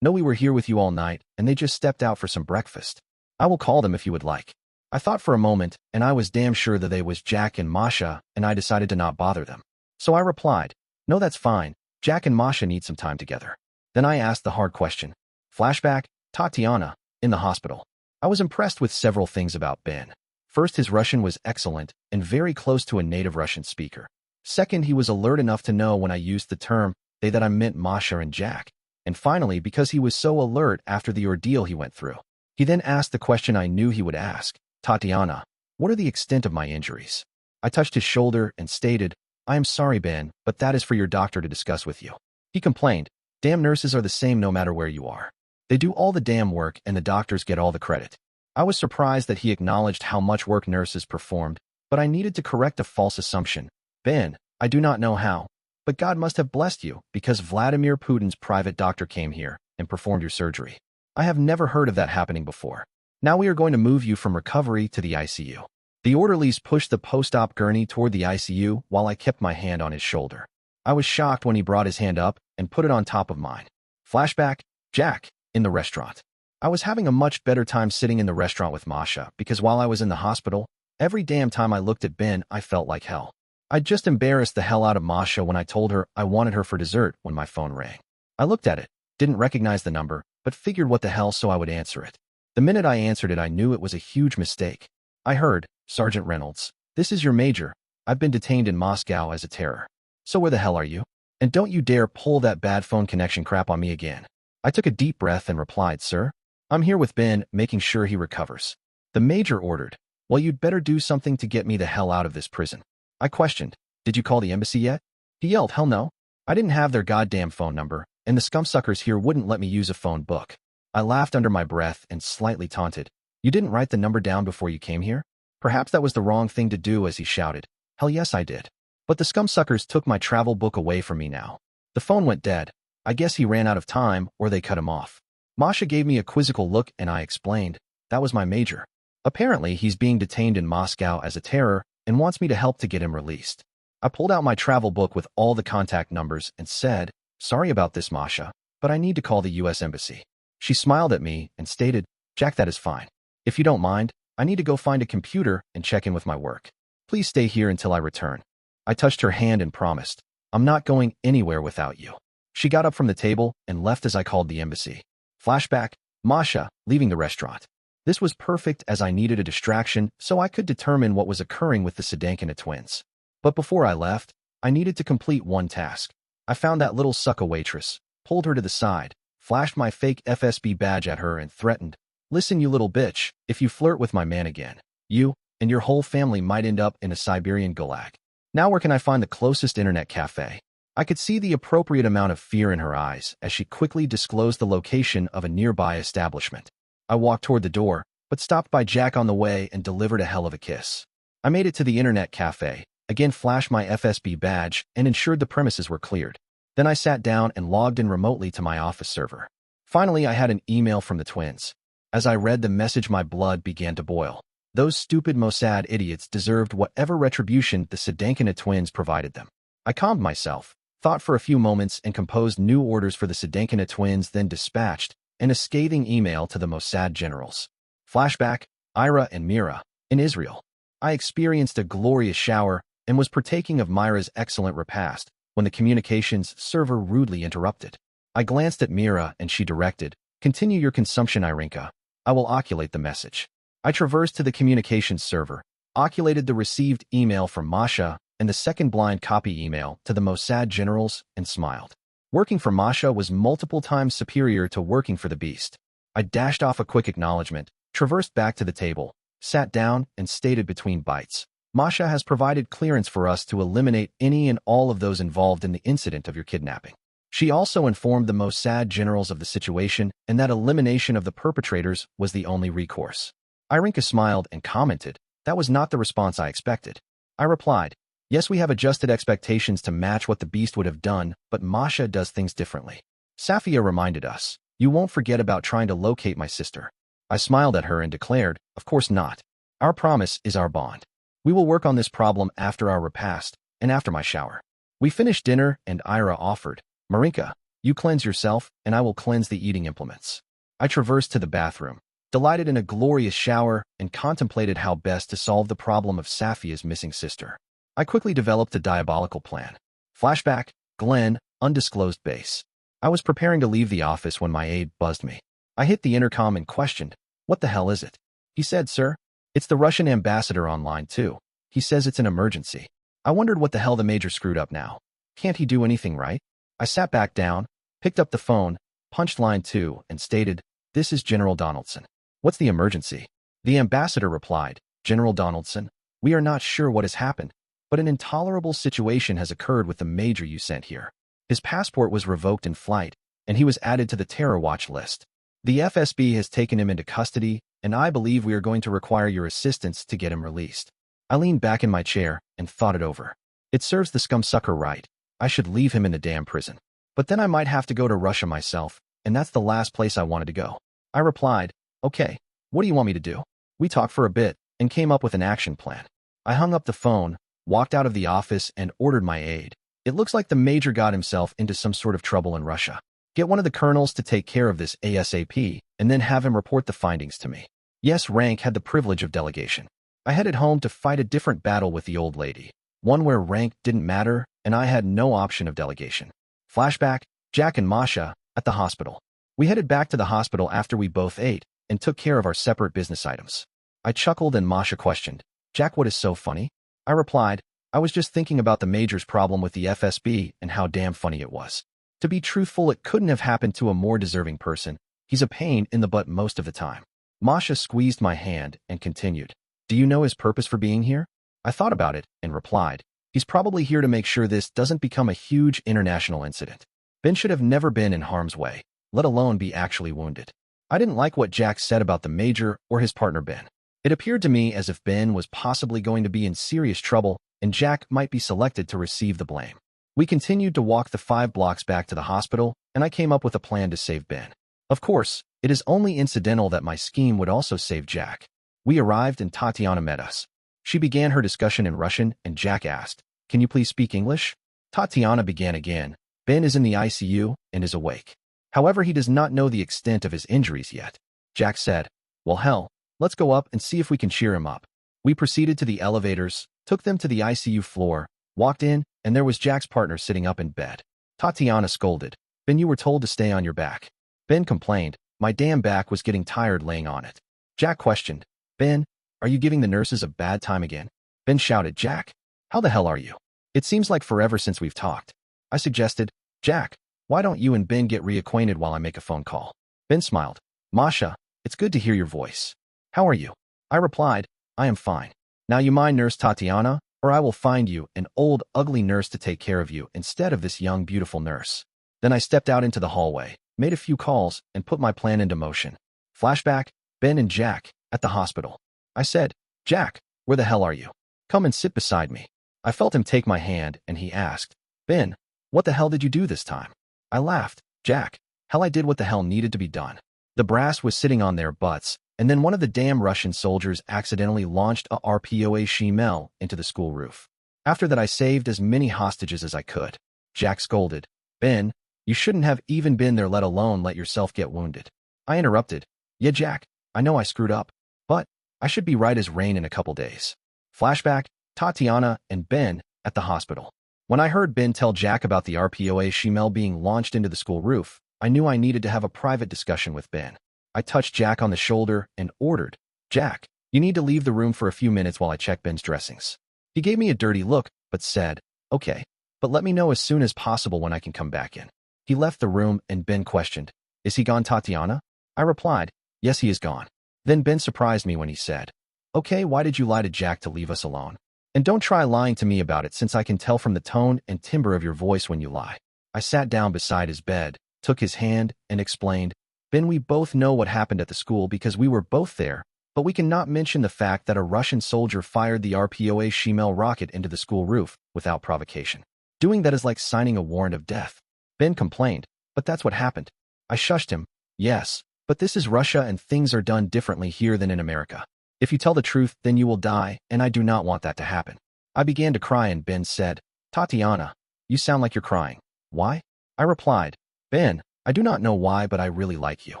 no, we were here with you all night, and they just stepped out for some breakfast. I will call them if you would like. I thought for a moment, and I was damn sure that they was Jack and Masha, and I decided to not bother them. So I replied, no, that's fine. Jack and Masha need some time together. Then I asked the hard question. Flashback, Tatiana, in the hospital. I was impressed with several things about Ben. First, his Russian was excellent and very close to a native Russian speaker. Second, he was alert enough to know when I used the term they that I meant Masha and Jack. And finally, because he was so alert after the ordeal he went through. He then asked the question I knew he would ask, Tatiana, what are the extent of my injuries? I touched his shoulder and stated, I am sorry, Ben, but that is for your doctor to discuss with you. He complained, damn nurses are the same no matter where you are. They do all the damn work and the doctors get all the credit. I was surprised that he acknowledged how much work nurses performed, but I needed to correct a false assumption. Ben, I do not know how, but God must have blessed you because Vladimir Putin's private doctor came here and performed your surgery. I have never heard of that happening before. Now we are going to move you from recovery to the ICU. The orderlies pushed the post-op gurney toward the ICU while I kept my hand on his shoulder. I was shocked when he brought his hand up and put it on top of mine. Flashback, Jack, in the restaurant. I was having a much better time sitting in the restaurant with Masha because while I was in the hospital, every damn time I looked at Ben, I felt like hell. I just embarrassed the hell out of Masha when I told her I wanted her for dessert when my phone rang. I looked at it, didn't recognize the number, but figured what the hell so I would answer it. The minute I answered it, I knew it was a huge mistake. I heard, Sergeant Reynolds, this is your major. I've been detained in Moscow as a terror. So where the hell are you? And don't you dare pull that bad phone connection crap on me again. I took a deep breath and replied, sir, I'm here with Ben, making sure he recovers. The major ordered, well, you'd better do something to get me the hell out of this prison. I questioned, did you call the embassy yet? He yelled, hell no. I didn't have their goddamn phone number, and the scumsuckers here wouldn't let me use a phone book. I laughed under my breath and slightly taunted, you didn't write the number down before you came here? Perhaps that was the wrong thing to do, as he shouted. Hell yes, I did. But the scumsuckers took my travel book away from me now. The phone went dead. I guess he ran out of time or they cut him off. Masha gave me a quizzical look and I explained, that was my major. Apparently, he's being detained in Moscow as a terror and wants me to help to get him released. I pulled out my travel book with all the contact numbers and said, sorry about this, Masha, but I need to call the U.S. Embassy. She smiled at me and stated, Jack, that is fine. If you don't mind, I need to go find a computer and check in with my work. Please stay here until I return. I touched her hand and promised, I'm not going anywhere without you. She got up from the table and left as I called the embassy. Flashback, Masha, leaving the restaurant. This was perfect as I needed a distraction so I could determine what was occurring with the Sedankina twins. But before I left, I needed to complete one task. I found that little sucker waitress, pulled her to the side, flashed my fake FSB badge at her and threatened, "Listen, you little bitch, if you flirt with my man again, you and your whole family might end up in a Siberian gulag. Now where can I find the closest internet cafe?" I could see the appropriate amount of fear in her eyes as she quickly disclosed the location of a nearby establishment. I walked toward the door, but stopped by Jack on the way and delivered a hell of a kiss. I made it to the internet cafe, again flashed my FSB badge, and ensured the premises were cleared. Then I sat down and logged in remotely to my office server. Finally, I had an email from the twins. As I read the message, my blood began to boil. Those stupid Mossad idiots deserved whatever retribution the Sedankina twins provided them. I calmed myself, thought for a few moments, and composed new orders for the Sedankina twins, then dispatched a scathing email to the Mossad generals. Flashback, Ira and Mira, in Israel. I experienced a glorious shower and was partaking of Myra's excellent repast when the communications server rudely interrupted. I glanced at Mira and she directed, "Continue your consumption, Irinka. I will oculate the message." I traversed to the communications server, oculated the received email from Masha and the second blind copy email to the Mossad generals, and smiled. Working for Masha was multiple times superior to working for the beast. I dashed off a quick acknowledgement, traversed back to the table, sat down, and stated between bites, "Masha has provided clearance for us to eliminate any and all of those involved in the incident of your kidnapping." She also informed the Mossad generals of the situation and that elimination of the perpetrators was the only recourse. Irinka smiled and commented, "That was not the response I expected." I replied, "Yes, we have adjusted expectations to match what the beast would have done, but Masha does things differently." Safia reminded us, "You won't forget about trying to locate my sister." I smiled at her and declared, "Of course not. Our promise is our bond. We will work on this problem after our repast and after my shower." We finished dinner and Ira offered, "Marinka, you cleanse yourself and I will cleanse the eating implements." I traversed to the bathroom, delighted in a glorious shower, and contemplated how best to solve the problem of Safia's missing sister. I quickly developed a diabolical plan. Flashback, Glenn, undisclosed base. I was preparing to leave the office when my aide buzzed me. I hit the intercom and questioned, "What the hell is it?" He said, "Sir, it's the Russian ambassador on line 2. He says it's an emergency." I wondered what the hell the major screwed up now. Can't he do anything right? I sat back down, picked up the phone, punched line 2, and stated, "This is General Donaldson. What's the emergency?" The ambassador replied, "General Donaldson, we are not sure what has happened, but an intolerable situation has occurred with the major you sent here. His passport was revoked in flight, and he was added to the terror watch list. The FSB has taken him into custody, and I believe we are going to require your assistance to get him released." I leaned back in my chair and thought it over. It serves the scumsucker right. I should leave him in the damn prison. But then I might have to go to Russia myself, and that's the last place I wanted to go. I replied, "Okay, what do you want me to do?" We talked for a bit and came up with an action plan. I hung up the phone, walked out of the office, and ordered my aide. "It looks like the major got himself into some sort of trouble in Russia. Get one of the colonels to take care of this ASAP, and then have him report the findings to me." Yes, rank had the privilege of delegation. I headed home to fight a different battle with the old lady, one where rank didn't matter, and I had no option of delegation. Flashback, Jack and Masha, at the hospital. We headed back to the hospital after we both ate and took care of our separate business items. I chuckled and Masha questioned, "Jack, what is so funny?" I replied, "I was just thinking about the major's problem with the FSB and how damn funny it was. To be truthful, it couldn't have happened to a more deserving person. He's a pain in the butt most of the time." Masha squeezed my hand and continued, "Do you know his purpose for being here?" I thought about it and replied, "He's probably here to make sure this doesn't become a huge international incident. Ben should have never been in harm's way, let alone be actually wounded." I didn't like what Jack said about the major or his partner Ben. It appeared to me as if Ben was possibly going to be in serious trouble and Jack might be selected to receive the blame. We continued to walk the 5 blocks back to the hospital, and I came up with a plan to save Ben. Of course, it is only incidental that my scheme would also save Jack. We arrived and Tatiana met us. She began her discussion in Russian and Jack asked, "Can you please speak English?" Tatiana began again. "Ben is in the ICU and is awake. However, he does not know the extent of his injuries yet." Jack said, "Well, hell, let's go up and see if we can cheer him up." We proceeded to the elevators, took them to the ICU floor, walked in, and there was Jack's partner sitting up in bed. Tatiana scolded, "Ben, you were told to stay on your back." Ben complained, "My damn back was getting tired laying on it." Jack questioned, "Ben, are you giving the nurses a bad time again?" Ben shouted, "Jack, how the hell are you? It seems like forever since we've talked." I suggested, "Jack, Why don't you and Ben get reacquainted while I make a phone call? Ben smiled. Masha, it's good to hear your voice. How are you? I replied, I am fine. Now you mind Nurse Tatiana, or I will find you an old, ugly nurse to take care of you instead of this young, beautiful nurse. Then I stepped out into the hallway, made a few calls, and put my plan into motion. Flashback, Ben and Jack, at the hospital. I said, Jack, where the hell are you? Come and sit beside me. I felt him take my hand, and he asked, Ben, what the hell did you do this time? I laughed. Jack, hell, I did what the hell needed to be done. The brass was sitting on their butts, and then one of the damn Russian soldiers accidentally launched a RPOA shemel into the school roof. After that, I saved as many hostages as I could. Jack scolded, Ben, you shouldn't have even been there, let alone let yourself get wounded. I interrupted, yeah, Jack, I know I screwed up, but I should be right as rain in a couple days. Flashback, Tatiana and Ben at the hospital. When I heard Ben tell Jack about the RPOA shemel being launched into the school roof, I knew I needed to have a private discussion with Ben. I touched Jack on the shoulder and ordered, Jack, you need to leave the room for a few minutes while I check Ben's dressings. He gave me a dirty look, but said, okay, but let me know as soon as possible when I can come back in. He left the room and Ben questioned, is he gone, Tatiana? I replied, yes, he is gone. Then Ben surprised me when he said, okay, why did you lie to Jack to leave us alone? And don't try lying to me about it, since I can tell from the tone and timbre of your voice when you lie. I sat down beside his bed, took his hand, and explained, Ben, we both know what happened at the school because we were both there, but we cannot mention the fact that a Russian soldier fired the RPOA shemel rocket into the school roof without provocation. Doing that is like signing a warrant of death. Ben complained, but that's what happened. I shushed him. Yes, but this is Russia and things are done differently here than in America. If you tell the truth, then you will die, and I do not want that to happen. I began to cry and Ben said, Tatiana, you sound like you're crying. Why? I replied, Ben, I do not know why, but I really like you.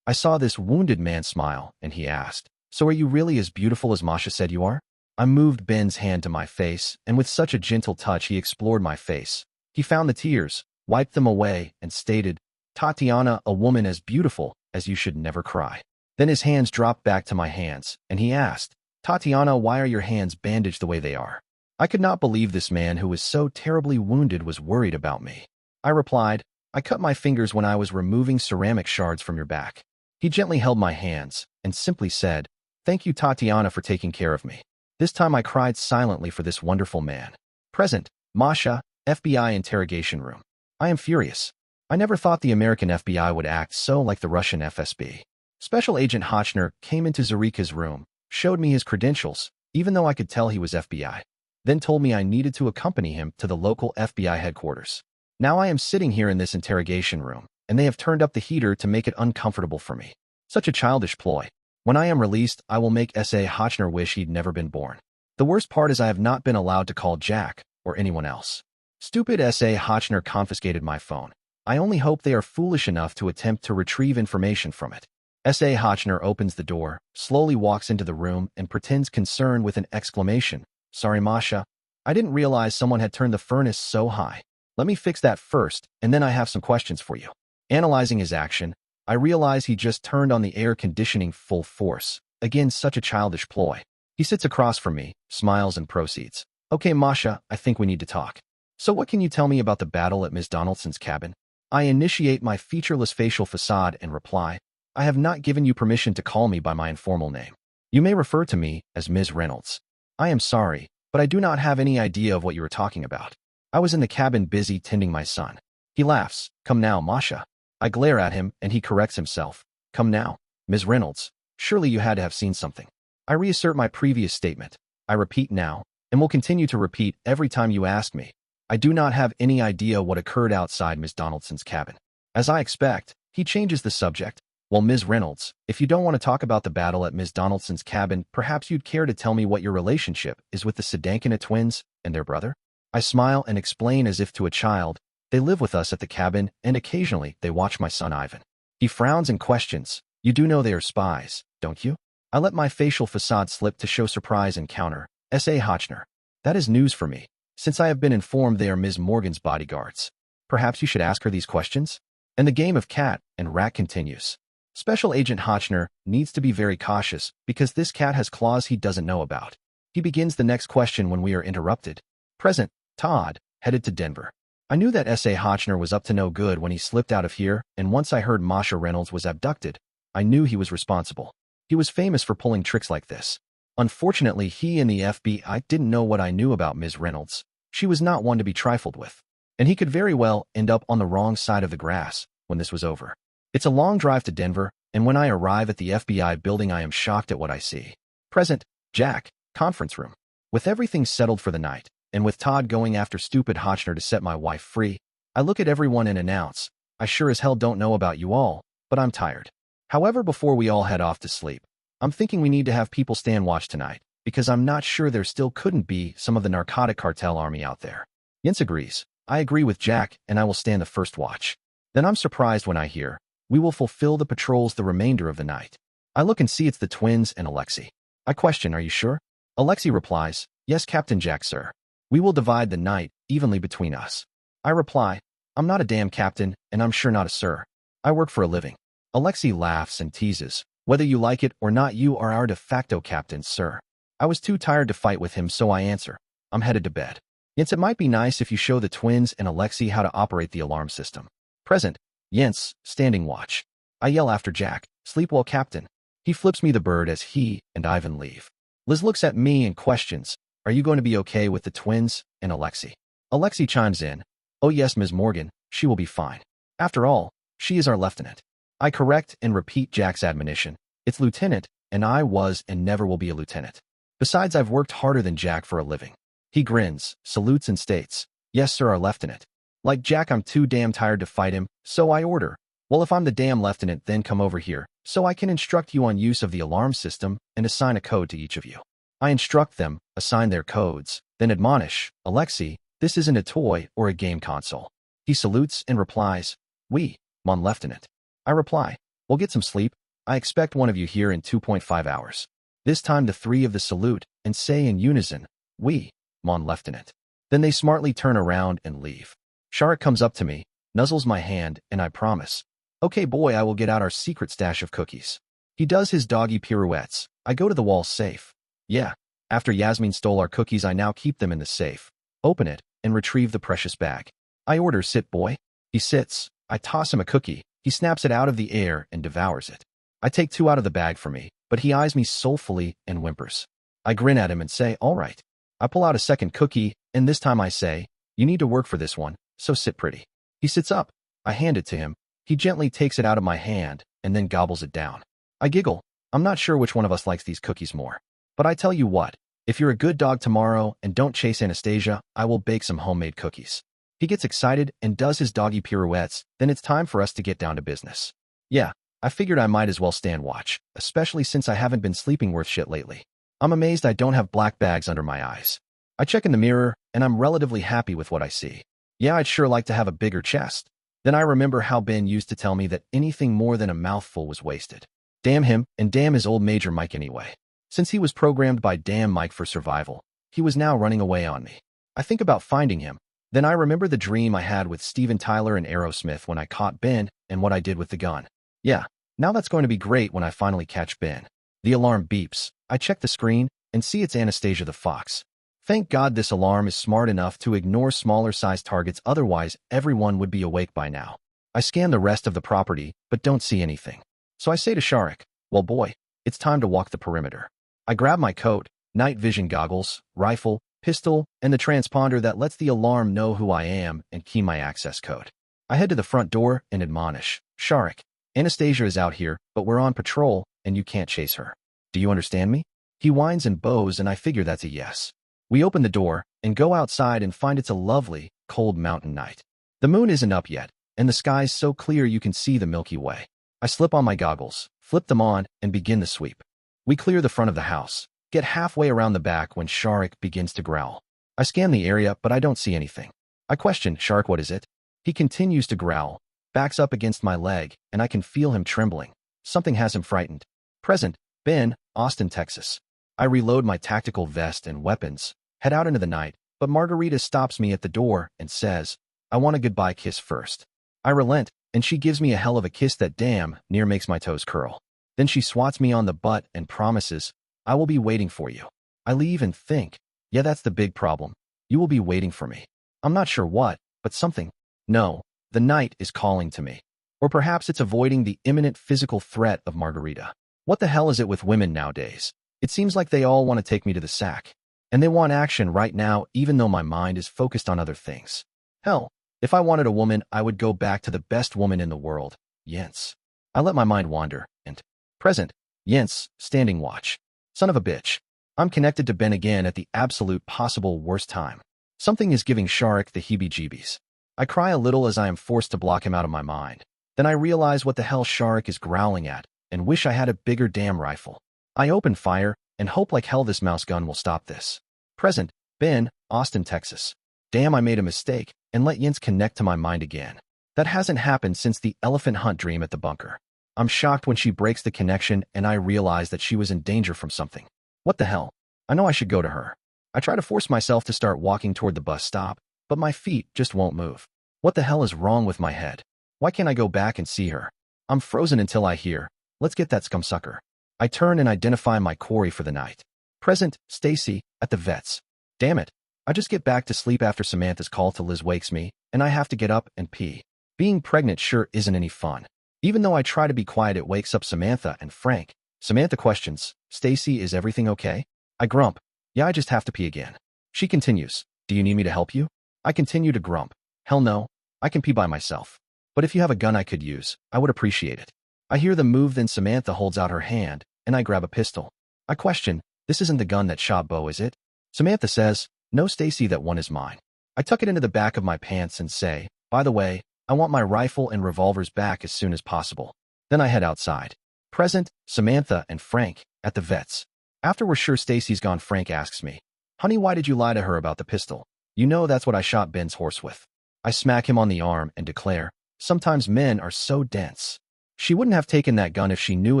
I saw this wounded man smile, and he asked, so are you really as beautiful as Masha said you are? I moved Ben's hand to my face, and with such a gentle touch he explored my face. He found the tears, wiped them away, and stated, Tatiana, a woman as beautiful as you should never cry. Then his hands dropped back to my hands, and he asked, Tatiana, why are your hands bandaged the way they are? I could not believe this man who was so terribly wounded was worried about me. I replied, I cut my fingers when I was removing ceramic shards from your back. He gently held my hands and simply said, thank you, Tatiana, for taking care of me. This time I cried silently for this wonderful man. Present, Masha, FBI interrogation room. I am furious. I never thought the American FBI would act so like the Russian FSB. Special Agent Hochner came into Zarika's room, showed me his credentials, even though I could tell he was FBI, then told me I needed to accompany him to the local FBI headquarters. Now I am sitting here in this interrogation room, and they have turned up the heater to make it uncomfortable for me. Such a childish ploy. When I am released, I will make S.A. Hochner wish he'd never been born. The worst part is I have not been allowed to call Jack or anyone else. Stupid S.A. Hochner confiscated my phone. I only hope they are foolish enough to attempt to retrieve information from it. S.A. Hochner opens the door, slowly walks into the room, and pretends concern with an exclamation. Sorry, Masha. I didn't realize someone had turned the furnace so high. Let me fix that first, and then I have some questions for you. Analyzing his action, I realize he just turned on the air conditioning full force. Again, such a childish ploy. He sits across from me, smiles, and proceeds. Okay, Masha, I think we need to talk. So what can you tell me about the battle at Ms. Donaldson's cabin? I initiate my featureless facial facade and reply, I have not given you permission to call me by my informal name. You may refer to me as Ms. Reynolds. I am sorry, but I do not have any idea of what you are talking about. I was in the cabin busy tending my son. He laughs. Come now, Masha. I glare at him, and he corrects himself. Come now, Ms. Reynolds. Surely you had to have seen something. I reassert my previous statement. I repeat now, and will continue to repeat every time you ask me. I do not have any idea what occurred outside Ms. Donaldson's cabin. As I expect, he changes the subject. Well, Ms. Reynolds, if you don't want to talk about the battle at Ms. Donaldson's cabin, perhaps you'd care to tell me what your relationship is with the Sedankina twins and their brother? I smile and explain as if to a child. They live with us at the cabin, and occasionally they watch my son Ivan. He frowns and questions. You do know they are spies, don't you? I let my facial facade slip to show surprise and counter. S.A. Hochner. That is news for me, since I have been informed they are Ms. Morgan's bodyguards. Perhaps you should ask her these questions? And the game of cat and rat continues. Special Agent Hochner needs to be very cautious because this cat has claws he doesn't know about. He begins the next question when we are interrupted. Present, Todd, headed to Denver. I knew that S.A. Hotchner was up to no good when he slipped out of here, and once I heard Masha Reynolds was abducted, I knew he was responsible. He was famous for pulling tricks like this. Unfortunately, he and the FBI didn't know what I knew about Ms. Reynolds. She was not one to be trifled with. And he could very well end up on the wrong side of the grass when this was over. It's a long drive to Denver, and when I arrive at the FBI building, I am shocked at what I see. Present, Jack, conference room. With everything settled for the night, and with Todd going after stupid Hotchner to set my wife free, I look at everyone and announce, I sure as hell don't know about you all, but I'm tired. However, before we all head off to sleep, I'm thinking we need to have people stand watch tonight, because I'm not sure there still couldn't be some of the narcotic cartel army out there. Jens agrees. I agree with Jack, and I will stand the first watch. Then I'm surprised when I hear, we will fulfill the patrols the remainder of the night. I look and see it's the twins and Alexei. I question, are you sure? Alexei replies, yes, Captain Jack, sir. We will divide the night evenly between us. I reply, I'm not a damn captain, and I'm sure not a sir. I work for a living. Alexei laughs and teases, whether you like it or not, you are our de facto captain, sir. I was too tired to fight with him, so I answer, I'm headed to bed. Jens, it might be nice if you show the twins and Alexei how to operate the alarm system. Present, Jens, standing watch. I yell after Jack, sleep well, captain. He flips me the bird as he and Ivan leave. Liz looks at me and questions, are you going to be okay with the twins and Alexei? Alexei chimes in, oh yes, Ms. Morgan, she will be fine. After all, she is our lieutenant. I correct and repeat Jack's admonition, it's lieutenant, and I was and never will be a lieutenant. Besides, I've worked harder than Jack for a living. He grins, salutes and states, yes sir, our lieutenant. Like Jack, I'm too damn tired to fight him, so I order, well, if I'm the damn lieutenant, then come over here, so I can instruct you on use of the alarm system and assign a code to each of you. I instruct them, assign their codes, then admonish, Alexei, this isn't a toy or a game console. He salutes and replies, oui, mon lieutenant. I reply, well, get some sleep. I expect one of you here in 2.5 hours. This time the three of the salute and say in unison, oui, mon lieutenant. Then they smartly turn around and leave. Sharik comes up to me, nuzzles my hand, and I promise, okay boy, I will get out our secret stash of cookies. He does his doggy pirouettes. I go to the wall safe. Yeah, after Yasmin stole our cookies, I now keep them in the safe, open it, and retrieve the precious bag. I order, sit boy. He sits. I toss him a cookie. He snaps it out of the air and devours it. I take 2 out of the bag for me, but he eyes me soulfully and whimpers. I grin at him and say, all right. I pull out a second cookie, and this time I say, you need to work for this one, so sit pretty. He sits up. I hand it to him. He gently takes it out of my hand and then gobbles it down. I giggle. I'm not sure which one of us likes these cookies more. But I tell you what, if you're a good dog tomorrow and don't chase Anastasia, I will bake some homemade cookies. He gets excited and does his doggy pirouettes, then it's time for us to get down to business. Yeah, I figured I might as well stand watch, especially since I haven't been sleeping worth shit lately. I'm amazed I don't have black bags under my eyes. I check in the mirror, and I'm relatively happy with what I see. Yeah, I'd sure like to have a bigger chest. Then I remember how Ben used to tell me that anything more than a mouthful was wasted. Damn him, and damn his old Major Mike anyway. Since he was programmed by damn Mike for survival, he was now running away on me. I think about finding him. Then I remember the dream I had with Steven Tyler and Aerosmith when I caught Ben and what I did with the gun. Yeah, now that's going to be great when I finally catch Ben. The alarm beeps. I check the screen and see it's Anastasia the Fox. Thank God this alarm is smart enough to ignore smaller-sized targets, otherwise everyone would be awake by now. I scan the rest of the property, but don't see anything. So I say to Sharik, well boy, it's time to walk the perimeter. I grab my coat, night vision goggles, rifle, pistol, and the transponder that lets the alarm know who I am and key my access code. I head to the front door and admonish, Sharik, Anastasia is out here, but we're on patrol, and you can't chase her. Do you understand me? He whines and bows, and I figure that's a yes. We open the door and go outside and find it's a lovely, cold mountain night. The moon isn't up yet, and the sky's so clear you can see the Milky Way. I slip on my goggles, flip them on, and begin the sweep. We clear the front of the house, get halfway around the back when Sharik begins to growl. I scan the area, but I don't see anything. I question, Sharik, what is it? He continues to growl, backs up against my leg, and I can feel him trembling. Something has him frightened. Present, Ben, Austin, Texas. I reload my tactical vest and weapons, head out into the night, but Margarita stops me at the door and says, I want a goodbye kiss first. I relent, and she gives me a hell of a kiss that damn near makes my toes curl. Then she swats me on the butt and promises, I will be waiting for you. I leave and think, yeah, that's the big problem. You will be waiting for me. I'm not sure what, but something. No, the night is calling to me. Or perhaps it's avoiding the imminent physical threat of Margarita. What the hell is it with women nowadays? It seems like they all want to take me to the sack. And they want action right now even though my mind is focused on other things. Hell, if I wanted a woman, I would go back to the best woman in the world, Jens. I let my mind wander, and present, Jens, standing watch. Son of a bitch. I'm connected to Ben again at the absolute possible worst time. Something is giving Sharik the heebie-jeebies. I cry a little as I am forced to block him out of my mind. Then I realize what the hell Sharik is growling at, and wish I had a bigger damn rifle. I open fire, and hope like hell this mouse gun will stop this. Present, Ben, Austin, Texas. Damn, I made a mistake, and let Jens connect to my mind again. That hasn't happened since the elephant hunt dream at the bunker. I'm shocked when she breaks the connection and I realize that she was in danger from something. What the hell? I know I should go to her. I try to force myself to start walking toward the bus stop, but my feet just won't move. What the hell is wrong with my head? Why can't I go back and see her? I'm frozen until I hear, let's get that scumsucker. I turn and identify my quarry for the night. Present, Stacy, at the vet's. Damn it. I just get back to sleep after Samantha's call to Liz wakes me, and I have to get up and pee. Being pregnant sure isn't any fun. Even though I try to be quiet, it wakes up Samantha and Frank. Samantha questions, Stacy, is everything okay? I grump, yeah, I just have to pee again. She continues, do you need me to help you? I continue to grump, hell no, I can pee by myself. But if you have a gun I could use, I would appreciate it. I hear them move, then Samantha holds out her hand, and I grab a pistol. I question, this isn't the gun that shot Bo, is it? Samantha says, no, Stacy, that one is mine. I tuck it into the back of my pants and say, by the way, I want my rifle and revolvers back as soon as possible. Then I head outside. Present, Samantha and Frank, at the vet's. After we're sure Stacy's gone, Frank asks me, honey, why did you lie to her about the pistol? You know that's what I shot Ben's horse with. I smack him on the arm and declare, sometimes men are so dense. She wouldn't have taken that gun if she knew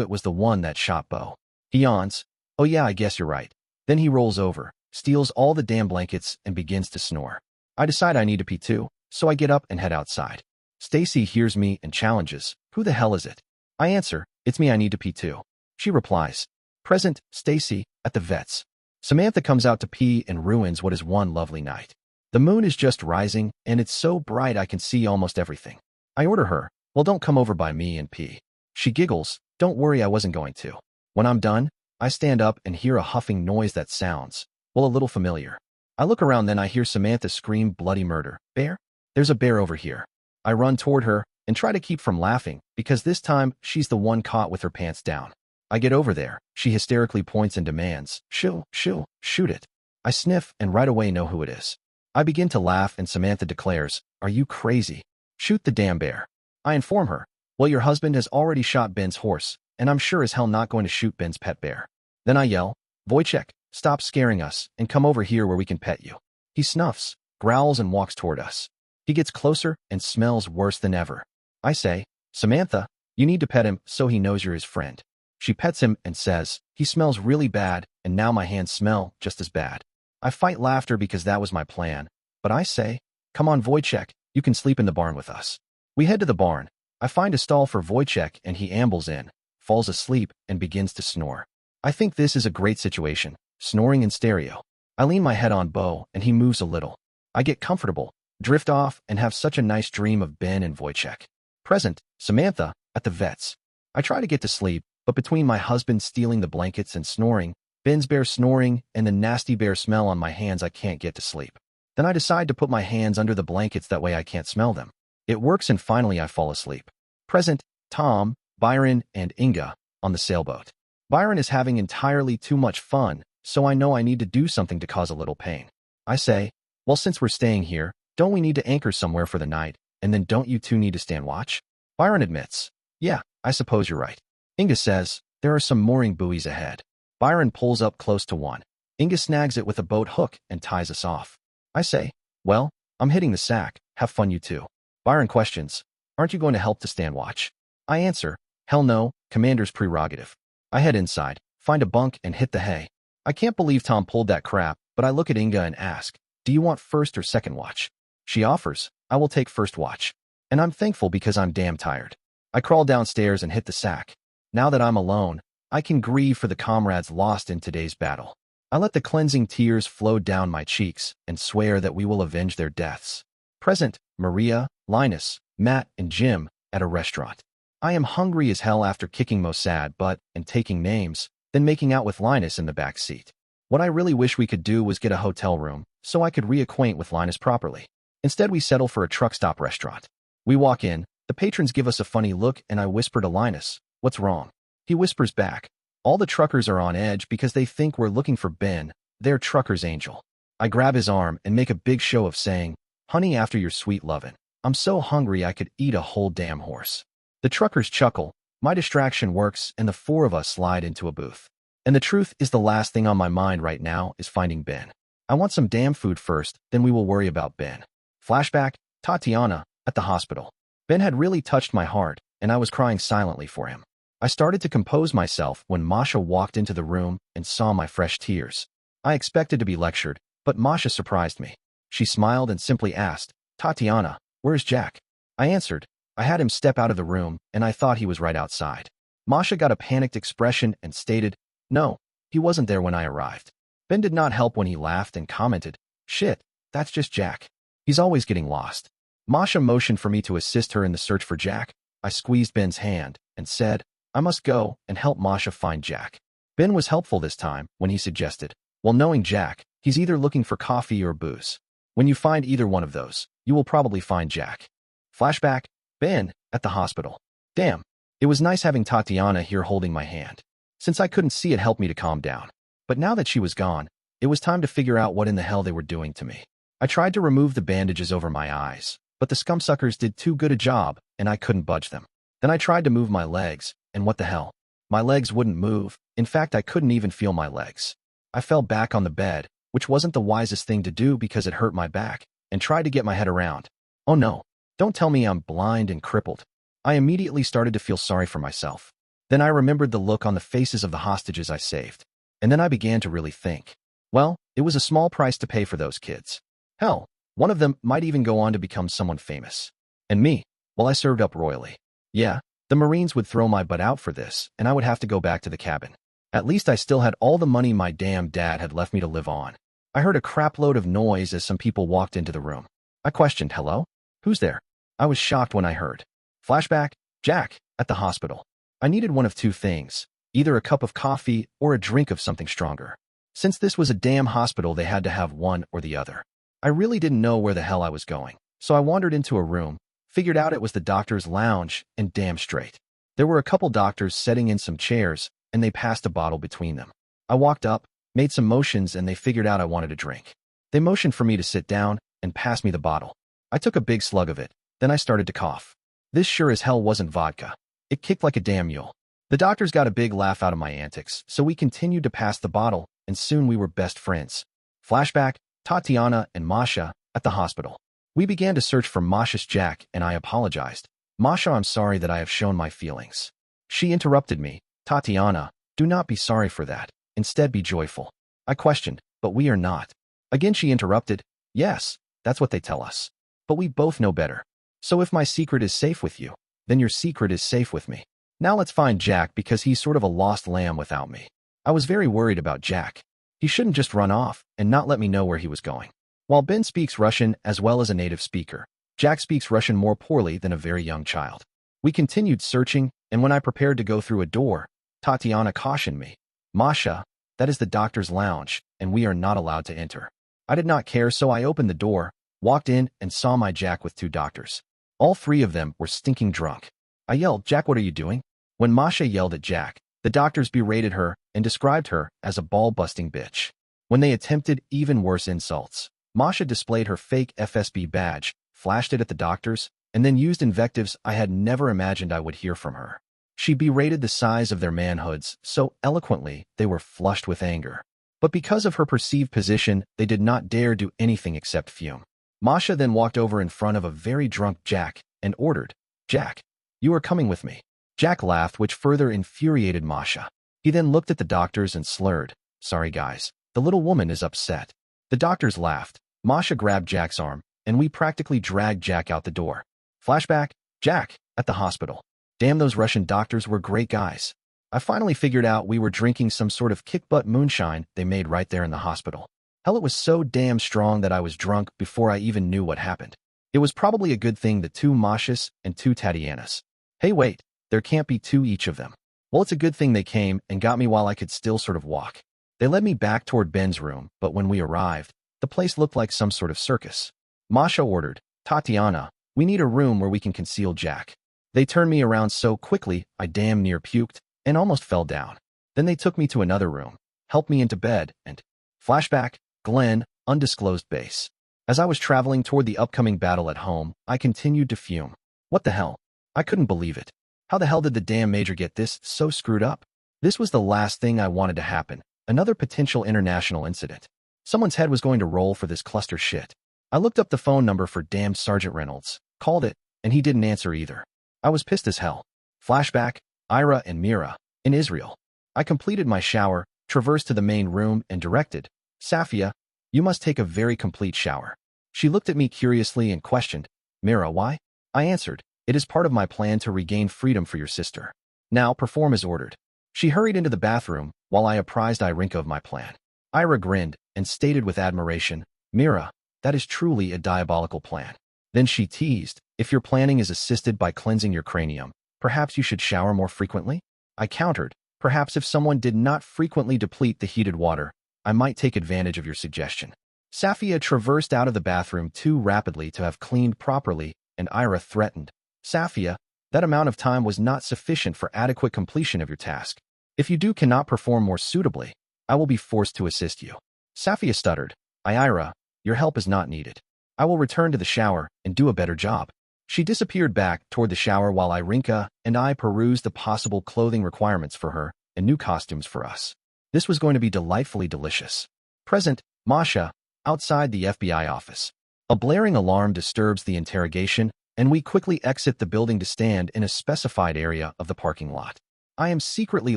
it was the one that shot Bo. He yawns, oh yeah, I guess you're right. Then he rolls over, steals all the damn blankets, and begins to snore. I decide I need to pee too, so I get up and head outside. Stacy hears me and challenges, who the hell is it? I answer, it's me, I need to pee too. She replies, present, Stacy, at the vet's. Samantha comes out to pee and ruins what is one lovely night. The moon is just rising, and it's so bright I can see almost everything. I order her, well, don't come over by me and pee. She giggles, don't worry, I wasn't going to. When I'm done, I stand up and hear a huffing noise that sounds, well, a little familiar. I look around, then I hear Samantha scream bloody murder. Bear? There's a bear over here. I run toward her and try to keep from laughing, because this time she's the one caught with her pants down. I get over there. She hysterically points and demands, shoot it. I sniff and right away know who it is. I begin to laugh and Samantha declares, are you crazy? Shoot the damn bear. I inform her, well, your husband has already shot Ben's horse, and I'm sure as hell not going to shoot Ben's pet bear. Then I yell, Wojciech, stop scaring us and come over here where we can pet you. He snuffs, growls, and walks toward us. He gets closer and smells worse than ever. I say, Samantha, you need to pet him so he knows you're his friend. She pets him and says, he smells really bad, and now my hands smell just as bad. I fight laughter because that was my plan, but I say, come on, Wojciech, you can sleep in the barn with us. We head to the barn. I find a stall for Wojciech and he ambles in, falls asleep, and begins to snore. I think this is a great situation, snoring in stereo. I lean my head on Bo and he moves a little. I get comfortable, drift off, and have such a nice dream of Ben and Wojciech. Present, Samantha, at the vet's. I try to get to sleep, but between my husband stealing the blankets and snoring, Ben's bear snoring, and the nasty bear smell on my hands, I can't get to sleep. Then I decide to put my hands under the blankets, that way I can't smell them. It works, and finally I fall asleep. Present, Tom, Byron, and Inga, on the sailboat. Byron is having entirely too much fun, so I know I need to do something to cause a little pain. I say, well, since we're staying here, don't we need to anchor somewhere for the night, and then don't you two need to stand watch? Byron admits, yeah, I suppose you're right. Inga says, there are some mooring buoys ahead. Byron pulls up close to one. Inga snags it with a boat hook and ties us off. I say, well, I'm hitting the sack, have fun you two. Byron questions, aren't you going to help to stand watch? I answer, hell no, commander's prerogative. I head inside, find a bunk, and hit the hay. I can't believe Tom pulled that crap, but I look at Inga and ask, do you want first or second watch? She offers, I will take first watch. And I'm thankful because I'm damn tired. I crawl downstairs and hit the sack. Now that I'm alone, I can grieve for the comrades lost in today's battle. I let the cleansing tears flow down my cheeks and swear that we will avenge their deaths. Present, Maria, Linus, Matt, and Jim at a restaurant. I am hungry as hell after kicking Mossad butt and taking names, then making out with Linus in the back seat. What I really wish we could do was get a hotel room so I could reacquaint with Linus properly. Instead, we settle for a truck stop restaurant. We walk in, the patrons give us a funny look, and I whisper to Linus, "What's wrong?" He whispers back, "All the truckers are on edge because they think we're looking for Ben, their trucker's angel." I grab his arm and make a big show of saying, "Honey, after your sweet lovin', I'm so hungry I could eat a whole damn horse." The truckers chuckle, my distraction works, and the four of us slide into a booth. And the truth is, the last thing on my mind right now is finding Ben. I want some damn food first, then we will worry about Ben. Flashback, Tatiana, at the hospital. Ben had really touched my heart, and I was crying silently for him. I started to compose myself when Masha walked into the room and saw my fresh tears. I expected to be lectured, but Masha surprised me. She smiled and simply asked, "Tatiana, where's Jack?" I answered, "I had him step out of the room, and I thought he was right outside." Masha got a panicked expression and stated, "No, he wasn't there when I arrived." Ben did not help when he laughed and commented, "Shit, that's just Jack. He's always getting lost." Masha motioned for me to assist her in the search for Jack. I squeezed Ben's hand and said, I must go and help Masha find Jack. Ben was helpful this time when he suggested, "Well, knowing Jack, he's either looking for coffee or booze. When you find either one of those, you will probably find Jack." Flashback, Ben, at the hospital. Damn, it was nice having Tatiana here holding my hand. Since I couldn't see, it helped me to calm down. But now that she was gone, it was time to figure out what in the hell they were doing to me. I tried to remove the bandages over my eyes, but the scumsuckers did too good a job, and I couldn't budge them. Then I tried to move my legs, and what the hell? My legs wouldn't move. In fact, I couldn't even feel my legs. I fell back on the bed, which wasn't the wisest thing to do because it hurt my back, and tried to get my head around. Oh no, don't tell me I'm blind and crippled. I immediately started to feel sorry for myself. Then I remembered the look on the faces of the hostages I saved. And then I began to really think. Well, it was a small price to pay for those kids. Hell, one of them might even go on to become someone famous. And me, well, I served up royally. Yeah, the Marines would throw my butt out for this, and I would have to go back to the cabin. At least I still had all the money my damn dad had left me to live on. I heard a crapload of noise as some people walked into the room. I questioned, "Hello? Who's there?" I was shocked when I heard. Flashback, Jack, at the hospital. I needed one of two things, either a cup of coffee or a drink of something stronger. Since this was a damn hospital, they had to have one or the other. I really didn't know where the hell I was going, so I wandered into a room, figured out it was the doctor's lounge, and damn straight. There were a couple doctors setting in some chairs, and they passed a bottle between them. I walked up, made some motions, and they figured out I wanted a drink. They motioned for me to sit down and passed me the bottle. I took a big slug of it, then I started to cough. This sure as hell wasn't vodka. It kicked like a damn mule. The doctors got a big laugh out of my antics, so we continued to pass the bottle, and soon we were best friends. Flashback, Tatiana and Masha at the hospital. We began to search for Masha's Jack, and I apologized. "Masha, I'm sorry that I have shown my feelings." She interrupted me. "Tatiana, do not be sorry for that. Instead, be joyful." I questioned, "But we are not." Again she interrupted, "Yes, that's what they tell us. But we both know better. So if my secret is safe with you, then your secret is safe with me. Now let's find Jack because he's sort of a lost lamb without me." I was very worried about Jack. He shouldn't just run off and not let me know where he was going. While Ben speaks Russian as well as a native speaker, Jack speaks Russian more poorly than a very young child. We continued searching, and when I prepared to go through a door, Tatiana cautioned me. "Masha, that is the doctor's lounge, and we are not allowed to enter." I did not care, so I opened the door, walked in, and saw my Jack with two doctors. All three of them were stinking drunk. I yelled, "Jack, what are you doing?" When Masha yelled at Jack, the doctors berated her and described her as a ball-busting bitch. When they attempted even worse insults, Masha displayed her fake FSB badge, flashed it at the doctors, and then used invectives I had never imagined I would hear from her. She berated the size of their manhoods so eloquently they were flushed with anger. But because of her perceived position, they did not dare do anything except fume. Masha then walked over in front of a very drunk Jack and ordered, "Jack, you are coming with me." Jack laughed, which further infuriated Masha. He then looked at the doctors and slurred, "Sorry guys, the little woman is upset." The doctors laughed. Masha grabbed Jack's arm, and we practically dragged Jack out the door. Flashback, Jack, at the hospital. Damn, those Russian doctors were great guys. I finally figured out we were drinking some sort of kick-butt moonshine they made right there in the hospital. Hell, it was so damn strong that I was drunk before I even knew what happened. It was probably a good thing the 2 Mashas and 2 Tatianas. Hey wait, there can't be 2 each of them. Well, it's a good thing they came and got me while I could still sort of walk. They led me back toward Ben's room, but when we arrived, the place looked like some sort of circus. Masha ordered, Tatiana, we need a room where we can conceal Jack. They turned me around so quickly, I damn near puked and almost fell down. Then they took me to another room, helped me into bed, and flashback, Glenn, undisclosed base. As I was traveling toward the upcoming battle at home, I continued to fume. What the hell? I couldn't believe it. How the hell did the damn major get this so screwed up? This was the last thing I wanted to happen. Another potential international incident. Someone's head was going to roll for this cluster shit. I looked up the phone number for damned Sergeant Reynolds, called it, and he didn't answer either. I was pissed as hell. Flashback, Ira and Mira, in Israel. I completed my shower, traversed to the main room, and directed, Safia, you must take a very complete shower. She looked at me curiously and questioned, Mira, why? I answered, it is part of my plan to regain freedom for your sister. Now perform as ordered. She hurried into the bathroom, while I apprised Irinka of my plan. Ira grinned and stated with admiration, Mira, that is truly a diabolical plan. Then she teased, if your planning is assisted by cleansing your cranium, perhaps you should shower more frequently? I countered, perhaps if someone did not frequently deplete the heated water, I might take advantage of your suggestion. Safia traversed out of the bathroom too rapidly to have cleaned properly, and Ira threatened, Safia, that amount of time was not sufficient for adequate completion of your task. If you cannot perform more suitably, I will be forced to assist you. Safia stuttered, Ira, your help is not needed. I will return to the shower and do a better job. She disappeared back toward the shower while Irinka and I perused the possible clothing requirements for her and new costumes for us. This was going to be delightfully delicious. Present, Masha, outside the FBI office. A blaring alarm disturbs the interrogation, and we quickly exit the building to stand in a specified area of the parking lot. I am secretly